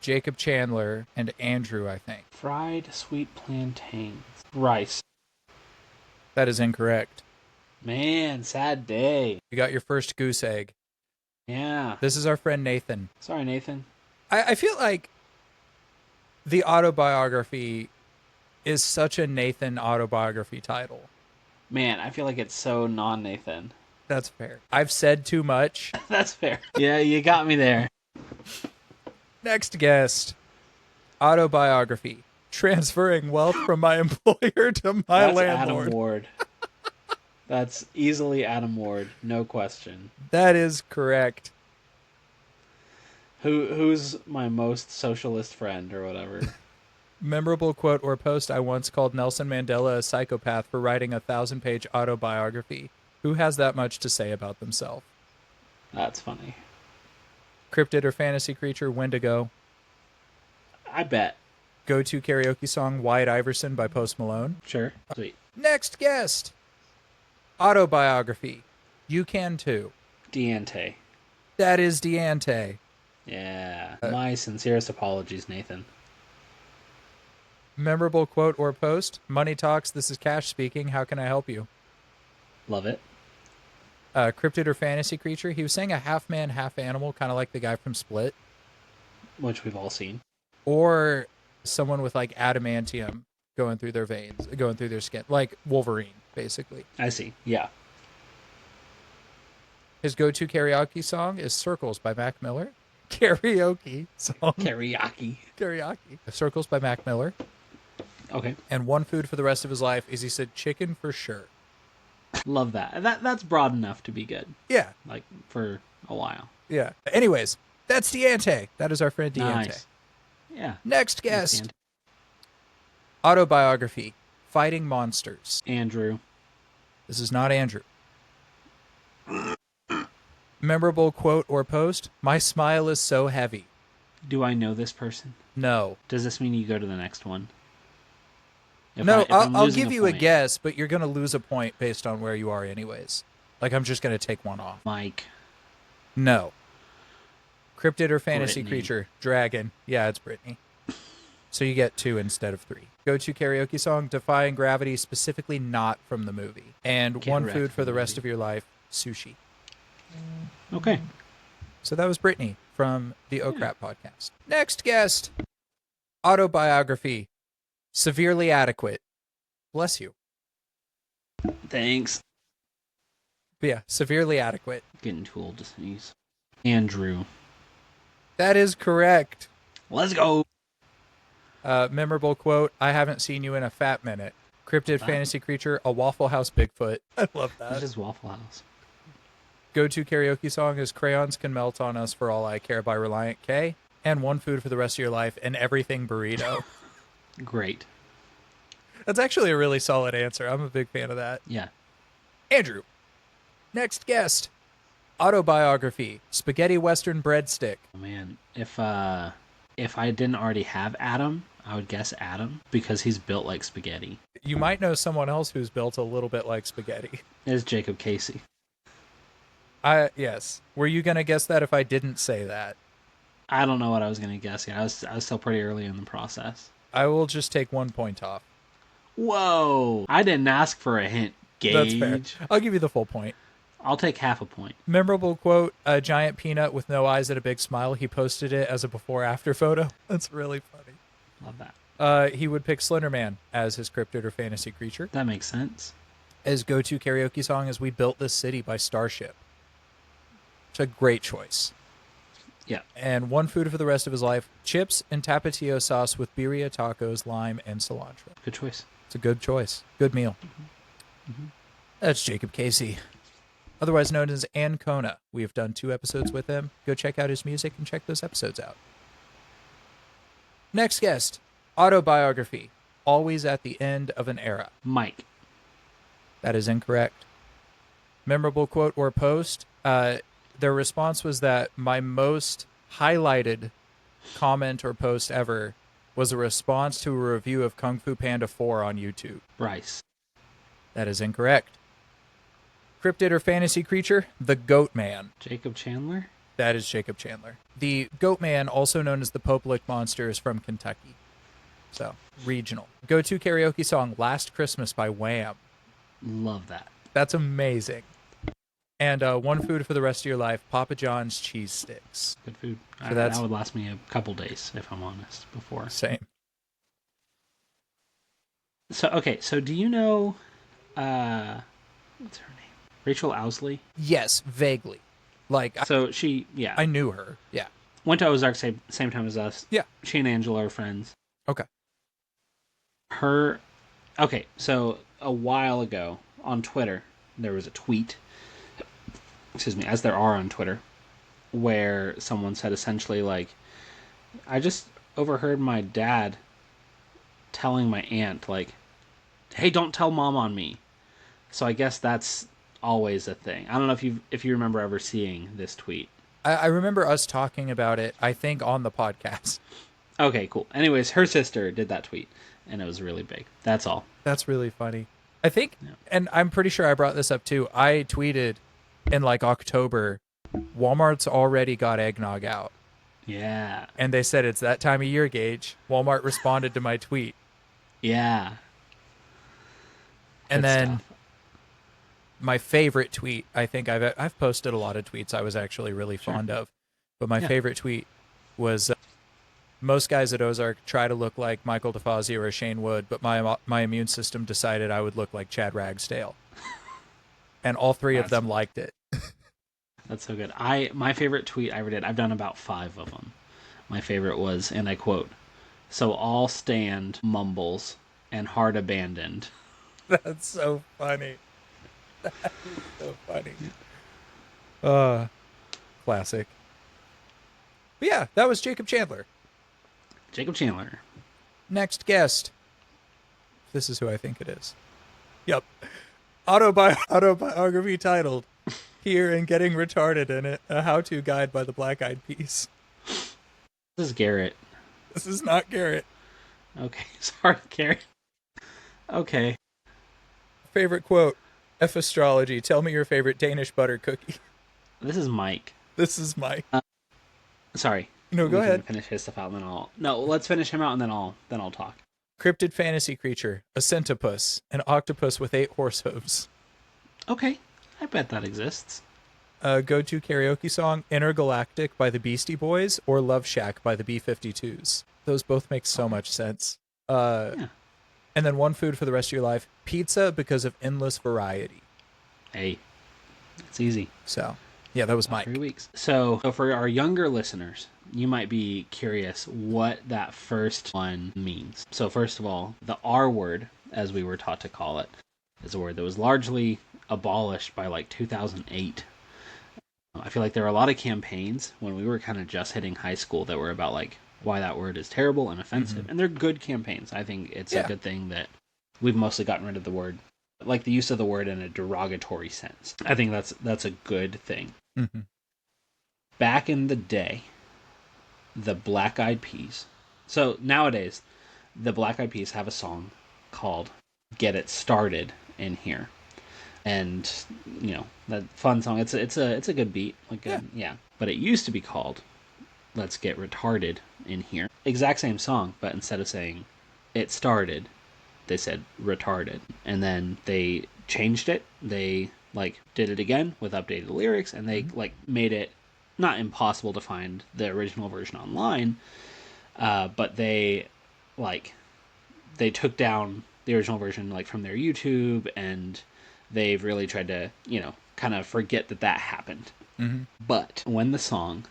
Jacob Chandler, and Andrew, I think. Fried sweet plantains. Rice. That is incorrect. Man, sad day. You got your first goose egg. Yeah. This is our friend Nathan. Sorry, Nathan. I feel like the autobiography is such a Nathan autobiography title. Man, I feel like it's so non-Nathan. That's fair. I've said too much. That's fair. Yeah, you got me there. Next guest. Autobiography. Transferring wealth from my employer to my That's landlord. Adam Ward. That's easily Adam Ward, no question. That is correct. Who's my most socialist friend or whatever? Memorable quote or post. I once called Nelson Mandela a psychopath for writing a 1,000-page autobiography. Who has that much to say about themselves? That's funny. Cryptid or fantasy creature. Wendigo. I bet. Go-to karaoke song. Wyatt Iverson by Post Malone. Sure. Sweet. Next guest. Autobiography. You can too. Diente. That is Diante. Yeah. My sincerest apologies, Nathan. Memorable quote or post. Money talks. This is Cash speaking. How can I help you? Love it. Cryptid or fantasy creature. He was saying a half man, half animal, kind of like the guy from Split. Which we've all seen. Or someone with like adamantium going through their veins, going through their skin. Like Wolverine, basically. I see. Yeah. His go-to karaoke song is Circles by Mac Miller. Karaoke song. Karaoke. Karaoke. Circles by Mac Miller. Okay. And one food for the rest of his life is, he said, chicken for sure. Love that. That's broad enough to be good. Yeah. Like, for a while. Yeah. Anyways, that's Diante. That is our friend Diante. Nice. Yeah. Next guest. Autobiography. Fighting Monsters. Andrew. This is not Andrew. Memorable quote or post. My smile is so heavy. Do I know this person? No. Does this mean you go to the next one? I'll give you a guess, but you're going to lose a point based on where you are anyways. Like, I'm just going to take one off. Mike. No. Cryptid or fantasy Brittany. creature. Dragon. Yeah, it's Brittany. So you get 2 instead of 3. Go-to karaoke song. Defying Gravity, specifically not from the movie. And one food for the rest of your life. Sushi. Okay. So that was Brittany from the O-Crap podcast. Next guest. Autobiography. Severely adequate. Bless you. Thanks. But yeah, severely adequate. Getting too old to sneeze. Andrew. That is correct. Let's go. Memorable quote. I haven't seen you in a fat minute. Cryptid fantasy creature. A Waffle House Bigfoot. I love that. This is Waffle House. Go-to karaoke song is Crayons Can Melt on Us for All I Care by Reliant K. And one food for the rest of your life, an everything burrito. Great. That's actually a really solid answer. I'm a big fan of that. Yeah. Andrew. Next guest. Autobiography, spaghetti western breadstick. Oh, man, if I didn't already have Adam, I would guess Adam because he's built like spaghetti. You might know someone else who's built a little bit like spaghetti. Is Jacob Casey. Yes. Were you going to guess that if I didn't say that? I don't know what I was going to guess. Yeah, I was still pretty early in the process. I will just take 1 point off. Whoa! I didn't ask for a hint, Gage. That's fair. I'll give you the full point. I'll take half a point. Memorable quote, a giant peanut with no eyes and a big smile. He posted it as a before-after photo. That's really funny. Love that. He would pick Slenderman as his cryptid or fantasy creature. That makes sense. His go-to karaoke song is We Built This City by Starship. It's a great choice. Yeah. And one food for the rest of his life, chips and tapatio sauce with birria tacos, lime, and cilantro. Good choice. It's a good choice. Good meal. Mm-hmm. That's Jacob Casey, otherwise known as Ancona. We have done 2 episodes with him. Go check out his music and check those episodes out. Next guest, autobiography, always at the end of an era. Mike. That is incorrect. Memorable quote or post, their response was that my most highlighted comment or post ever was a response to a review of Kung Fu Panda 4 on YouTube. Bryce. That is incorrect. Cryptid or fantasy creature, the Goat Man. Jacob Chandler. That is Jacob Chandler. The Goat Man, also known as the Popelick Monster, is from Kentucky. So, regional. Go-to karaoke song, Last Christmas by Wham. Love that. That's amazing. And one food for the rest of your life, Papa John's cheese sticks. Good food. So That would last me a couple days, if I'm honest, before. Same. So do you know, what's her name? Rachel Ousley? Yes, vaguely. So she, yeah. I knew her. Yeah. Went to Ozark same time as us. Yeah. She and Angela are friends. Okay. So a while ago on Twitter, there was a tweet, as there are on Twitter, where someone said essentially like, I just overheard my dad telling my aunt like, hey, don't tell mom on me. So I guess that's always a thing. I don't know if you remember ever seeing this tweet. I remember us talking about it, I think, on the podcast. Okay, cool. Anyways, her sister did that tweet, and it was really big. That's all. That's really funny. I think, and I'm pretty sure I brought this up too, I tweeted in like October, Walmart's already got eggnog out. Yeah. And they said, it's that time of year, Gage. Walmart responded to my tweet. Yeah. And Good then stuff. my favorite tweet, I think I've posted a lot of tweets I was actually really fond of, but my favorite tweet was most guys at Ozark try to look like Michael DeFazio or Shane Wood, but my immune system decided I would look like Chad Ragsdale. And all 3 of them liked it. That's so good. My favorite tweet I ever did, I've done about 5 of them. My favorite was, and I quote, "So all stand mumbles and heart abandoned." That's so funny. That's so funny. Classic. But yeah, that was Jacob Chandler. Jacob Chandler. Next guest. This is who I think it is. Yep. Autobiography titled Here and Getting Retarded in It, a how-to guide by the Black Eyed Peas. This is Garrett. This is not Garrett. Okay, sorry, Garrett. Okay. Favorite quote, F astrology, tell me your favorite Danish butter cookie. This is Mike. This is Mike. Sorry. No, go ahead. Finish his stuff out, and then let's finish him out, and then I'll talk. Cryptid fantasy creature, a centipus, an octopus with 8 horse hooves. Okay, I bet that exists. Go-to karaoke song, Intergalactic by the Beastie Boys or Love Shack by the B-52s. Those both make so much sense. Yeah. And then one food for the rest of your life, pizza because of endless variety. Hey, it's easy. So, yeah, that was Mike. 3 weeks. So for our younger listeners, you might be curious what that first one means. So first of all, the R word, as we were taught to call it, is a word that was largely abolished by like 2008. I feel like there were a lot of campaigns when we were kind of just hitting high school that were about like why that word is terrible and offensive. And they're good campaigns. I think it's a good thing that we've mostly gotten rid of the word, like the use of the word in a derogatory sense. I think that's a good thing. Mm-hmm. Back in the day, the Black Eyed Peas. So nowadays, the Black Eyed Peas have a song called "Get It Started" in here, and that fun song. It's a good beat, like Yeah. yeah. But it used to be called "Let's Get Retarded" in here. Exact same song, but instead of saying "It Started," they said "retarded," and then they changed it. They like did it again with updated lyrics, and they Mm-hmm. like made it not impossible to find the original version online, but like they took down the original version like from their YouTube, and they've really tried to kind of forget that happened. Mm-hmm. But when the song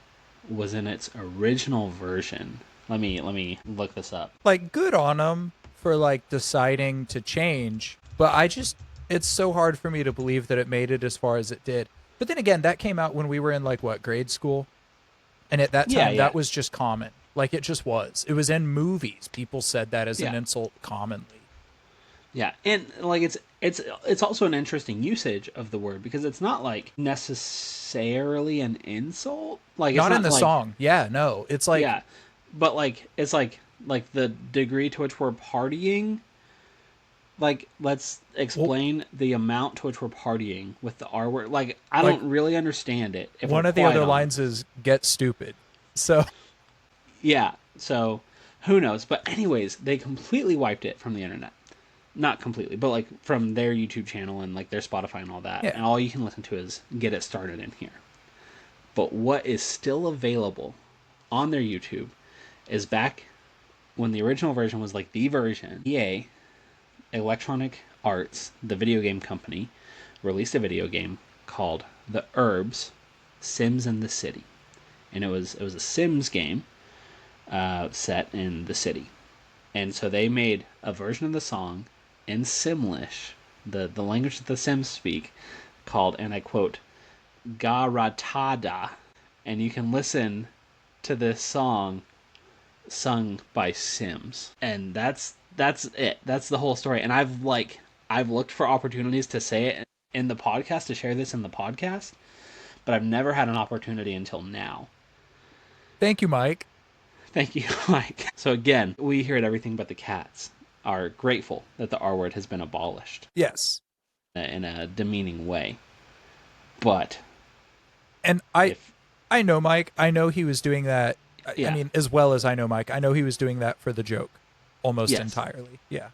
was in its original version, let me look this up. Like, good on them for like deciding to change, but it's so hard for me to believe that it made it as far as it did. But then again, that came out when we were in like what, grade school? And at that Yeah, time, yeah, that was just common. Like, it just was. It was in movies. People said that as an yeah. insult commonly. Yeah, and like it's also an interesting usage of the word because it's not like necessarily an insult. Like it's Not in not the like song. Yeah, no. It's like, yeah, but like it's like the degree to which we're partying. Like let's well, explain the amount to which we're partying with the R word. Like I like don't really understand it if we're one of the quite other honest. lines is "get stupid." So, Yeah, so who knows? But anyways, they completely wiped it from the internet. Not completely, but like from their YouTube channel and like their Spotify and all that. yeah. And all you can listen to is Get It Started in here. But what is still available on their YouTube is back when the original version was like the version. EA, Electronic Arts, the video game company, released a video game called The Herbs Sims in the City. And it was a Sims game set in the city. And so they made a version of the song in Simlish, the language that the Sims speak, called, and I quote, Garatada. And you can listen to this song sung by Sims. And that's it. That's the whole story. And I've looked for opportunities to say it in the podcast, to share this in the podcast, but I've never had an opportunity until now. Thank you, Mike. Thank you, Mike. So again, we here at Everything But the Cats are grateful that the R word has been abolished Yes. in a demeaning way. But And I if I know Mike. I know he was doing that. I yeah, mean, as well as I know Mike, I know he was doing that for the joke almost yes, entirely. Yeah.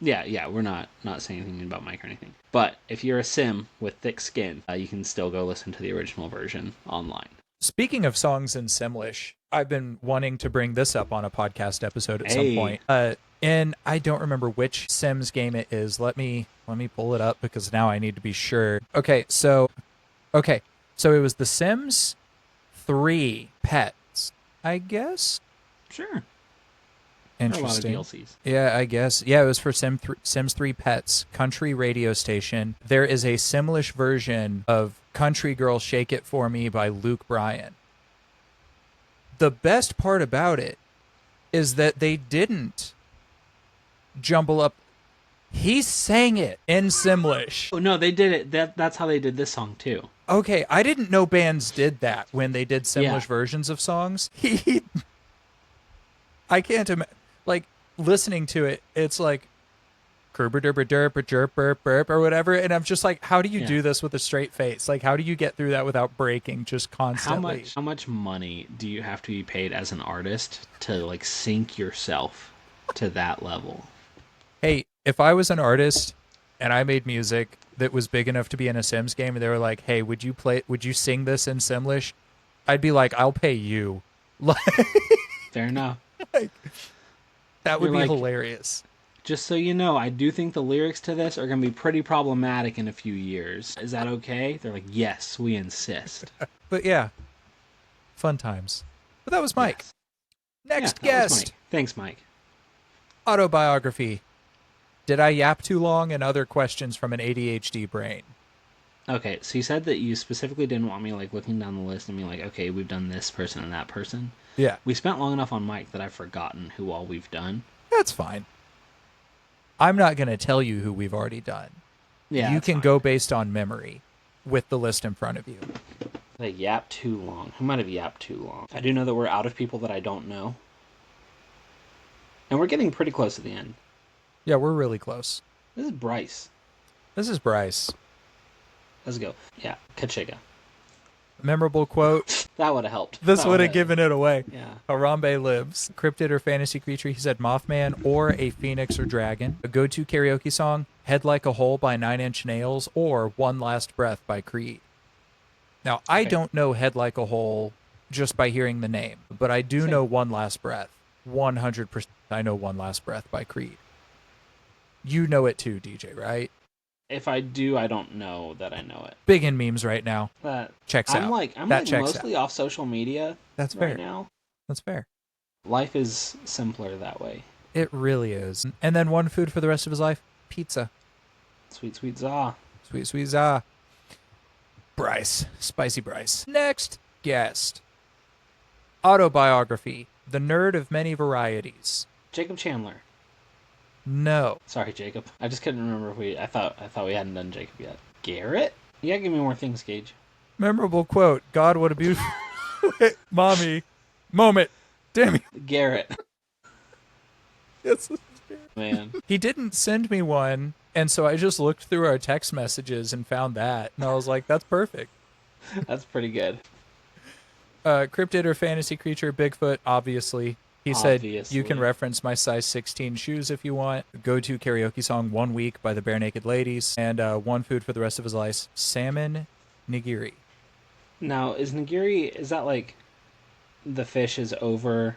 yeah, yeah, we're not saying anything about Mike or anything. But if you're a sim with thick skin, you can still go listen to the original version online. Speaking of songs in Simlish, I've been wanting to bring this up on a podcast episode at some Hey, point. And I don't remember which Sims game it is. Let me pull it up because now I need to be sure. Okay, so it was The Sims 3 Pets, I guess. sure. There are a lot of Interesting. DLCs. Yeah, I guess. Yeah, it was for Sims 3 Pets, country radio station. There is a Simlish version of Country Girl Shake It For Me by Luke Bryan. The best part about it is that they didn't jumble up. He sang it in Simlish. Oh no, they did it. That's how they did this song too. Okay, I didn't know bands did that when they did Simlish Yeah. versions of songs. I can't imagine. Like, listening to it, it's like Kerber derber derp jerp burp burp or whatever, and I'm just like, how do you Yeah. do this with a straight face? Like, how do you get through that without breaking just How constantly? much money do you have to be paid as an artist to like sync yourself to that level? Hey, if I was an artist and I made music that was big enough to be in a Sims game, and they were like, "Hey, would you sing this in Simlish?" I'd be like, "I'll pay you." Like, Fair enough. that would You're be like, hilarious. just so you know, I do think the lyrics to this are going to be pretty problematic in a few years. Is that okay? They're like, yes, we insist. But yeah, fun times. But that was Mike. Yes. Yeah, Next that was guest, Mike. Thanks, Mike. autobiography. Did I yap too long? And other questions from an ADHD brain. Okay, so you said that you specifically didn't want me like looking down the list and being like, okay, we've done this person and that person. Yeah, We spent long enough on Mike that I've forgotten who all we've done. that's fine. I'm not going to tell you who we've already done. Yeah, You that's can fine. go based on memory with the list in front of you. They yapped too long. Who might have yapped too long? I do know that we're out of people that I don't know. And we're getting pretty close to the end. Yeah, we're really close. This is Bryce. This is Bryce. Let's go. Yeah, Kachiga. Memorable quote. That would have helped. This That would have would've- given it away. Yeah. Harambe lives. Cryptid or fantasy creature? He said Mothman or a phoenix or dragon. A go-to karaoke song? Head Like a Hole by 9 Inch Nails or One Last Breath by Creed. Now, I Okay. don't know Head Like a Hole just by hearing the name, but I do Same. know One Last Breath. 100% I know One Last Breath by Creed. You know it too, DJ, right? If I do, I don't know that I know it. Big in memes right now. That Checks I'm out. like That checks mostly off social media That's right fair. now. That's fair. Life is simpler that way. It really is. And then one food for the rest of his life? Pizza. Sweet, sweet za. Sweet, sweet za. Bryce. Spicy Bryce. Next guest. Autobiography. The nerd of many varieties. Jacob Chandler. No. Sorry, Jacob. I just couldn't remember if I thought we hadn't done Jacob yet. Garrett? You gotta give me more things, Gage. Memorable quote. God, what a beautiful... Mommy. Moment. Damn it. Garrett. Yes. Man. He didn't send me one, and so I just looked through our text messages and found that. And I was like, that's perfect. That's pretty good. Cryptid or fantasy creature? Bigfoot, obviously. He said, Obviously. you can reference my size 16 shoes if you want. Go-to karaoke song, One Week by the Bare Naked Ladies. And one food for the rest of his life, salmon nigiri. Now, is nigiri, is that like the fish is over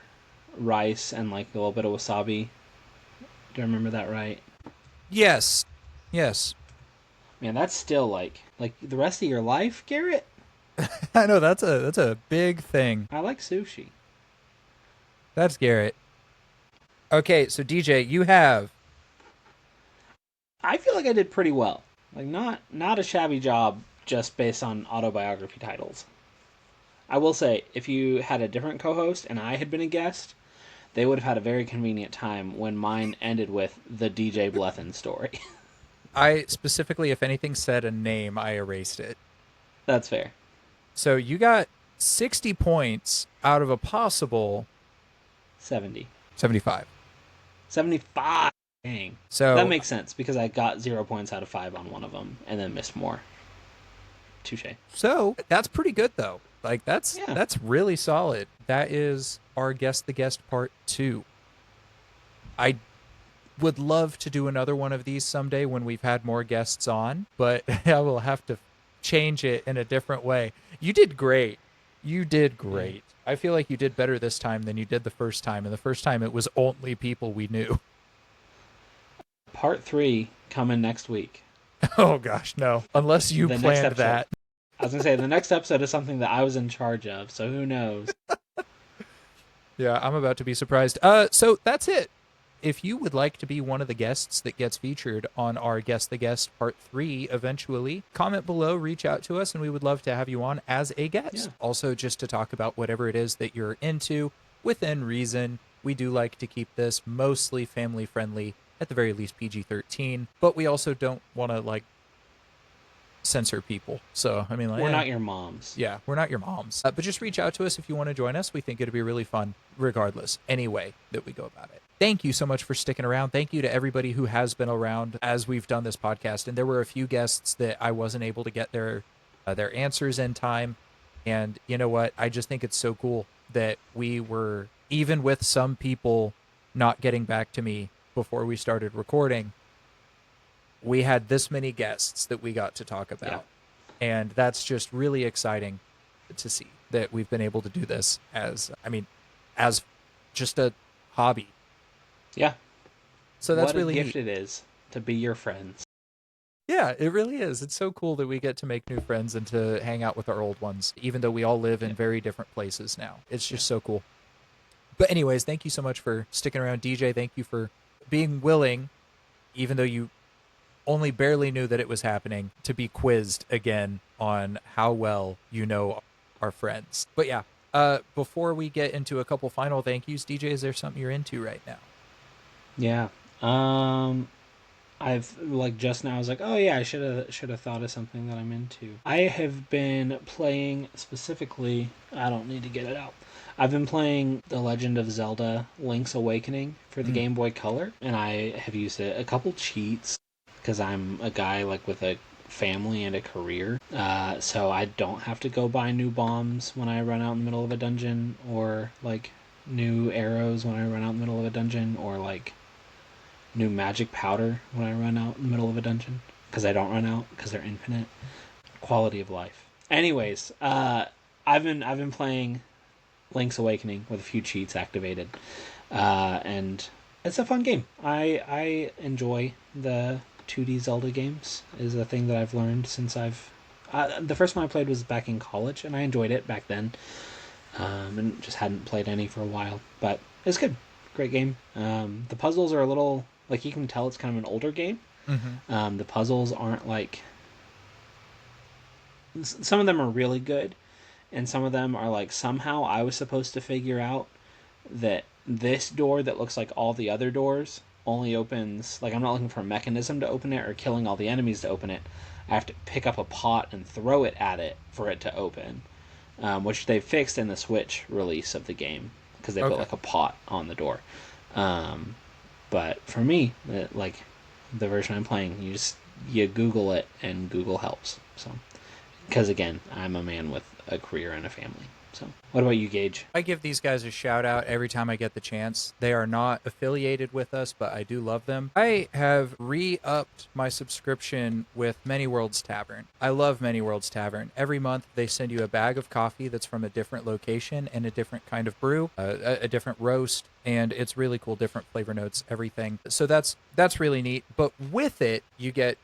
rice and like a little bit of wasabi? Do I remember that right? Yes. Yes. Man, that's still like the rest of your life, Garrett? I know, that's a big thing. I like sushi. That's Garrett. Okay, so DJ, you have... I feel like I did pretty well. Like not a shabby job just based on autobiography titles. I will say, if you had a different co-host and I had been a guest, they would have had a very convenient time when mine ended with the DJ Blethen story. I specifically, if anything said a name, I erased it. That's fair. So you got 60 points out of a possible 70. 75. 75. Dang. So That makes sense because I got 0 points out of 5 on one of them and then missed more. Touche. So that's pretty good though. Like that's Yeah. really solid. That is our Guess the Guest part 2. I would love to do another one of these someday when we've had more guests on, but I will have to change it in a different way. You did great. You did great. I feel like you did better this time than you did the first time, and the first time it was only people we knew. Part 3 coming next week. Oh gosh, no. Unless you The next planned episode. that. I was going to say, the next episode is something that I was in charge of, so who knows? Yeah, I'm about to be surprised. So that's it. If you would like to be one of the guests that gets featured on our Guess the Guest Part 3 eventually, comment below, reach out to us, and we would love to have you on as a guest. Yeah. Also, just to talk about whatever it is that you're into within reason. We do like to keep this mostly family friendly, at the very least PG-13, but we also don't want to, like, censor people. So, I mean, like, We're not your moms. yeah, we're not your moms. But just reach out to us if you want to join us. We think it'd be really fun, regardless, any way that we go about it. Thank you so much for sticking around. Thank you to everybody who has been around as we've done this podcast. And there were a few guests that I wasn't able to get their answers in time. And you know what? I just think it's so cool that we were, even with some people not getting back to me before we started recording, we had this many guests that we got to talk about. Yeah. And that's just really exciting to see that we've been able to do this as just a hobby. Yeah. So that's what really a gift neat. it is to be your friends. Yeah, it really is. It's so cool that we get to make new friends and to hang out with our old ones, even though we all live in very different places now. It's just so cool. But anyways, thank you so much for sticking around, DJ. Thank you for being willing, even though you only barely knew that it was happening, to be quizzed again on how well you know our friends. But yeah, before we get into a couple final thank yous, DJ, is there something you're into right now? Yeah. I've like just now I was like, oh yeah, I should have thought of something that I'm into. I have been playing specifically. I don't need to get it out. I've been playing The Legend of Zelda: Link's Awakening for the Mm. Game Boy Color, and I have used a couple cheats because I'm a guy like with a family and a career, so I don't have to go buy new bombs when I run out in the middle of a dungeon, or like new arrows when I run out in the middle of a dungeon, or like new magic powder when I run out in the middle of a dungeon, because I don't run out because they're infinite. Quality of life. Anyways, I've been playing Link's Awakening with a few cheats activated, and it's a fun game. I enjoy the 2D Zelda games. Is a thing that I've learned since I've. The first one I played was back in college, and I enjoyed it back then, and just hadn't played any for a while. But it's good, great game. The puzzles are a little like you can tell it's kind of an older game. Mm-hmm. The puzzles aren't like some of them are really good, and some of them are like somehow I was supposed to figure out that this door that looks like all the other doors only opens like I'm not looking for a mechanism to open it or killing all the enemies to open it. I have to pick up a pot and throw it at it for it to open, which they fixed in the Switch release of the game because they put Okay. like a pot on the door. Um, but for me, like the version I'm playing, you Google it and Google helps. So because again, I'm a man with a career and a family. So what about you, Gage? I give these guys a shout out every time I get the chance. They are not affiliated with us, but I do love them. I have re-upped my subscription with Many Worlds Tavern. I love Many Worlds Tavern. Every month they send you a bag of coffee that's from a different location and a different kind of brew, a different roast, and it's really cool, different flavor notes, everything. So that's really neat. But with it, you get,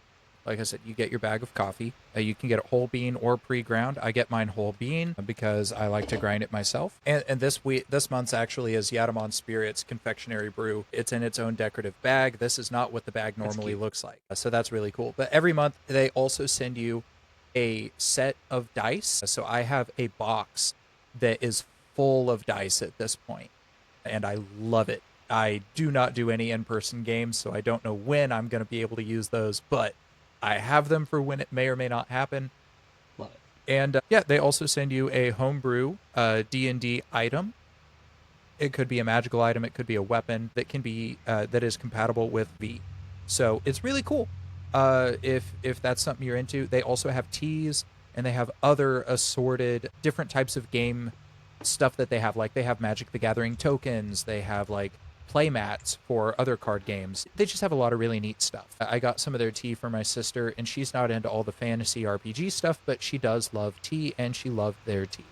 like I said, you get your bag of coffee. You can get it whole bean or pre-ground. I get mine whole bean because I like to grind it myself. And this month's actually is Yatamon Spirits Confectionery Brew. It's in its own decorative bag. This is not what the bag normally looks like. So that's really cool. But every month they also send you a set of dice. So I have a box that is full of dice at this point, and I love it. I do not do any in-person games, so I don't know when I'm going to be able to use those, but I have them for when it may or may not happen. Love it. And yeah, they also send you a homebrew D&D item. It could be a magical item, it could be a weapon that can be that is compatible with V. So it's really cool. If that's something you're into, they also have teas and they have other assorted different types of game stuff that they have. Like they have Magic the Gathering tokens, they have like play mats for other card games. They just have a lot of really neat stuff. I got some of their tea for my sister, and she's not into all the fantasy RPG stuff, but she does love tea, and she loved their tea.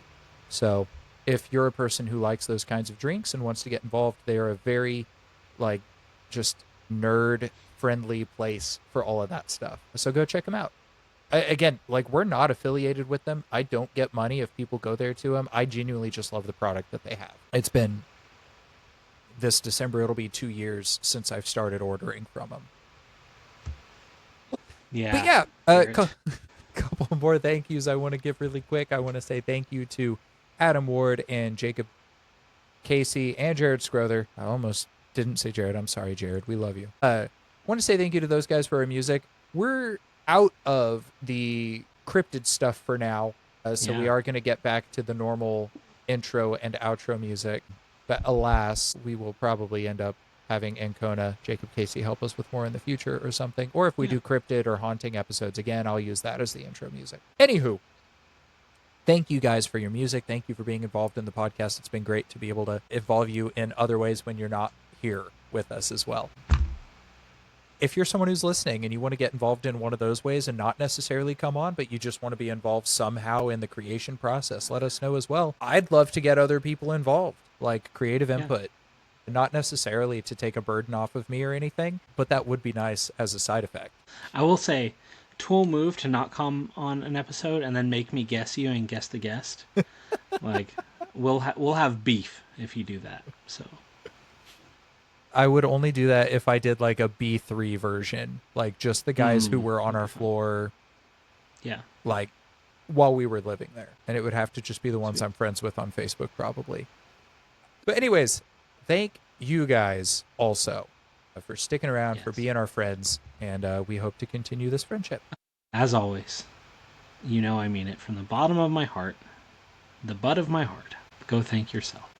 So if you're a person who likes those kinds of drinks and wants to get involved, they're a very, like, just nerd friendly place for all of that stuff. So go check them out. Again, like, we're not affiliated with them. I don't get money if people go there to them. I genuinely just love the product that they have. It's been this December, it'll be 2 years since I've started ordering from them. Yeah. But yeah, Garrett. couple more thank yous I want to give really quick. I want to say thank you to Adam Ward and Jacob Casey and Jared Scrother. I almost didn't say Jared. I'm sorry, Jared. We love you. Want to say thank you to those guys for our music. We're out of the cryptid stuff for now, so we Yeah. are going to get back to the normal intro and outro music. But alas, we will probably end up having Ancona, Jacob Casey help us with more in the future or something. Or if we do cryptid or haunting episodes again, I'll use that as the intro music. Anywho, thank you guys for your music. Thank you for being involved in the podcast. It's been great to be able to involve you in other ways when you're not here with us as well. If you're someone who's listening and you want to get involved in one of those ways and not necessarily come on, but you just want to be involved somehow in the creation process, let us know as well. I'd love to get other people involved, like creative input. Not necessarily to take a burden off of me or anything, but that would be nice as a side effect. I will say, tool move to not come on an episode and then make me guess you and guess the guest. Like, we'll have beef if you do that. So I would only do that if I did like a B3 version, like just the guys who were on our floor, yeah, like while we were living there. And it would have to just be the ones I'm friends with on Facebook, probably. But anyways, thank you guys also for sticking around, for Yes. being our friends, and we hope to continue this friendship. As always, I mean it from the bottom of my heart, the butt of my heart. Go thank yourself.